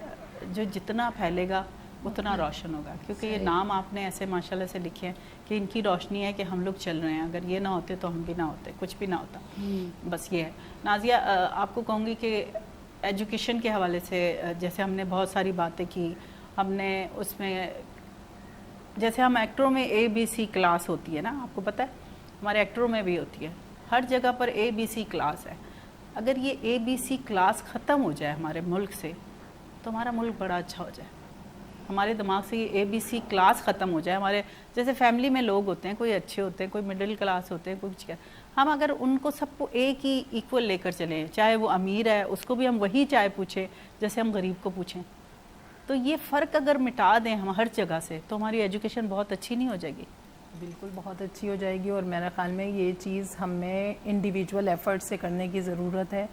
جو جتنا پھیلے گا اتنا روشن ہوگا, کیونکہ یہ نام آپ نے ایسے ماشاءاللہ سے لکھے ہیں کہ ان کی روشنی ہے کہ ہم لوگ چل رہے ہیں, اگر یہ نہ ہوتے تو ہم بھی نہ ہوتے, کچھ بھی نہ ہوتا. بس یہ ہے. نازیہ, آپ کو کہوں گی کہ ایجوکیشن کے حوالے سے جیسے ہم نے بہت ساری باتیں کی, ہم نے اس میں جیسے ہم ایکٹروں میں ABC کلاس ہوتی ہے نا, آپ کو پتہ ہے ہمارے ایکٹروں میں بھی ہوتی ہے, ہر جگہ پر ABC کلاس ہے. اگر یہ ABC کلاس ختم ہو جائے ہمارے ملک سے تو ہمارا ملک بڑا اچھا ہو جائے. ہمارے دماغ سے یہ ABC کلاس ختم ہو جائے. ہمارے جیسے فیملی میں لوگ ہوتے ہیں, کوئی اچھے ہوتے ہیں, کوئی مڈل کلاس ہوتے ہیں, کچھ کیا, ہم اگر ان کو سب کو ایک ہی ایکول لے کر چلیں, چاہے وہ امیر ہے اس کو بھی ہم وہی چائے پوچھیں جیسے ہم غریب کو پوچھیں, تو یہ فرق اگر مٹا دیں ہم ہر جگہ سے, تو ہماری ایجوکیشن بہت اچھی نہیں ہو جائے گی؟ بالکل بہت اچھی ہو جائے گی, اور میرے خیال میں یہ چیز ہمیں انڈیویجول ایفرٹ سے کرنے کی ضرورت ہے.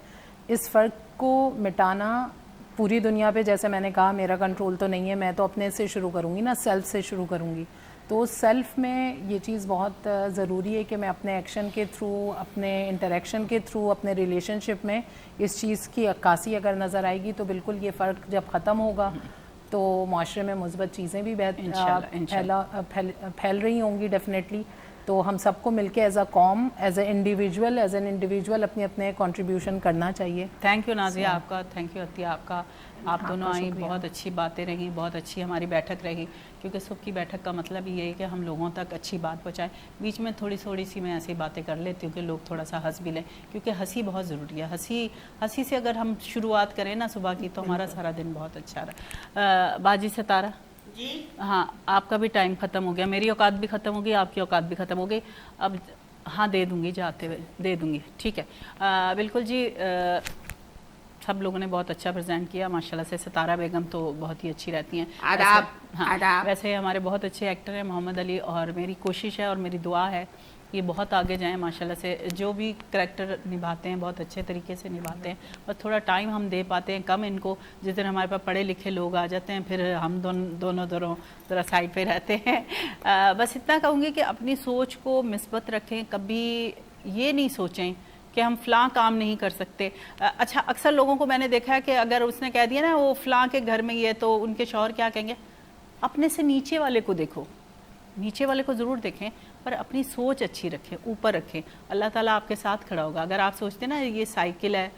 اس فرق کو مٹانا پوری دنیا پہ, جیسے میں نے کہا میرا کنٹرول تو نہیں ہے, میں تو اپنے سے شروع کروں گی نا, سیلف سے شروع کروں گی. تو سیلف میں یہ چیز بہت ضروری ہے کہ میں اپنے ایکشن کے تھرو, اپنے انٹریکشن کے تھرو, اپنے ریلیشن شپ میں اس چیز کی عکاسی اگر نظر آئے گی تو بالکل یہ فرق جب ختم ہوگا تو معاشرے میں مثبت چیزیں بھی پھیل رہی ہوں گی ڈیفینیٹلی. تو ہم سب کو مل کے ایز اے قوم, ایز این انڈیویجول اپنے اپنے کنٹریبیوشن کرنا چاہیے. تھینک یو نازیہ آپ کا, تھینک یو عطیہ آپ کا, آپ دونوں آئیں, بہت اچھی باتیں رہیں, بہت اچھی ہماری بیٹھک رہی, کیونکہ صبح کی بیٹھک کا مطلب یہ ہے کہ ہم لوگوں تک اچھی بات پہنچائیں. بیچ میں تھوڑی سی میں ایسی باتیں کر لیتی ہوں کہ لوگ تھوڑا سا ہنس بھی لیں, کیونکہ ہنسی بہت ضروری ہے. ہنسی سے اگر ہم شروعات کریں نا صبح کی تو ہمارا سارا دن بہت اچھا رہا. باجی ستارہ جی, ہاں آپ کا بھی ٹائم ختم ہو گیا, میری اوقات بھی ختم ہو گئی, آپ کی اوقات بھی ختم ہو گئی. اب ہاں دے دوں گی, جاتے ہوئے دے دوں گی, ٹھیک ہے. بالکل جی, سب لوگوں نے بہت اچھا پریزنٹ کیا ماشاءاللہ سے. ستارہ بیگم تو بہت ہی اچھی رہتی ہیں. آداب. ویسے ہمارے بہت اچھے ایکٹر ہیں محمد علی, اور میری کوشش ہے اور میری دعا ہے یہ بہت آگے جائیں ماشاءاللہ سے. جو بھی کریکٹر نبھاتے ہیں بہت اچھے طریقے سے نبھاتے ہیں, بس تھوڑا ٹائم ہم دے پاتے ہیں کم ان کو. جس دن ہمارے پاس پڑھے لکھے لوگ آ جاتے ہیں پھر ہم دونوں ذرا سائڈ پہ رہتے ہیں. بس اتنا کہوں گی کہ اپنی سوچ کو مثبت رکھیں, کبھی یہ نہیں سوچیں کہ ہم فلاں کام نہیں کر سکتے. اچھا, اکثر لوگوں کو میں نے دیکھا ہے کہ اگر اس نے کہہ دیا نا وہ فلاں کے گھر میں یہ, تو ان کے شوہر کیا کہیں گے, اپنے سے نیچے والے کو دیکھو, نیچے والے کو ضرور دیکھیں پر اپنی سوچ اچھی رکھیں, اوپر رکھیں. اللہ تعالیٰ آپ کے ساتھ کھڑا ہوگا. اگر آپ سوچتے نا یہ سائیکل ہے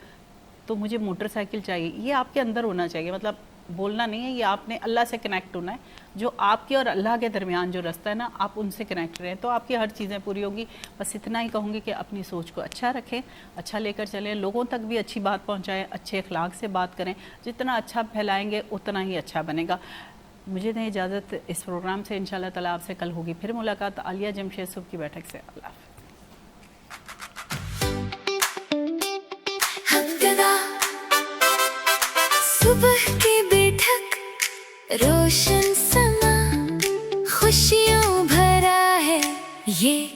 تو مجھے موٹر سائیکل چاہیے, یہ آپ کے اندر ہونا چاہیے. مطلب بولنا نہیں ہے, یہ آپ نے اللہ سے کنیکٹ ہونا ہے. جو آپ کے اور اللہ کے درمیان جو رستہ ہے نا, آپ ان سے کنیکٹ رہیں تو آپ کی ہر چیزیں پوری ہوگی. بس اتنا ہی کہوں گی کہ اپنی سوچ کو اچھا رکھیں, اچھا لے کر چلیں, لوگوں تک بھی اچھی بات پہنچائیں, اچھے اخلاق سے بات کریں. جتنا اچھا پھیلائیں گے اتنا ہی اچھا بنے گا. مجھے دیں اجازت اس پروگرام سے. انشاءاللہ تعالیٰ آپ سے کل ہوگی پھر ملاقات عالیہ جمشید صبح کی بیٹھک سے. اللہ حافظ. صبح کی بیٹھک, روشن سما, خوشیوں بھرا ہے یہ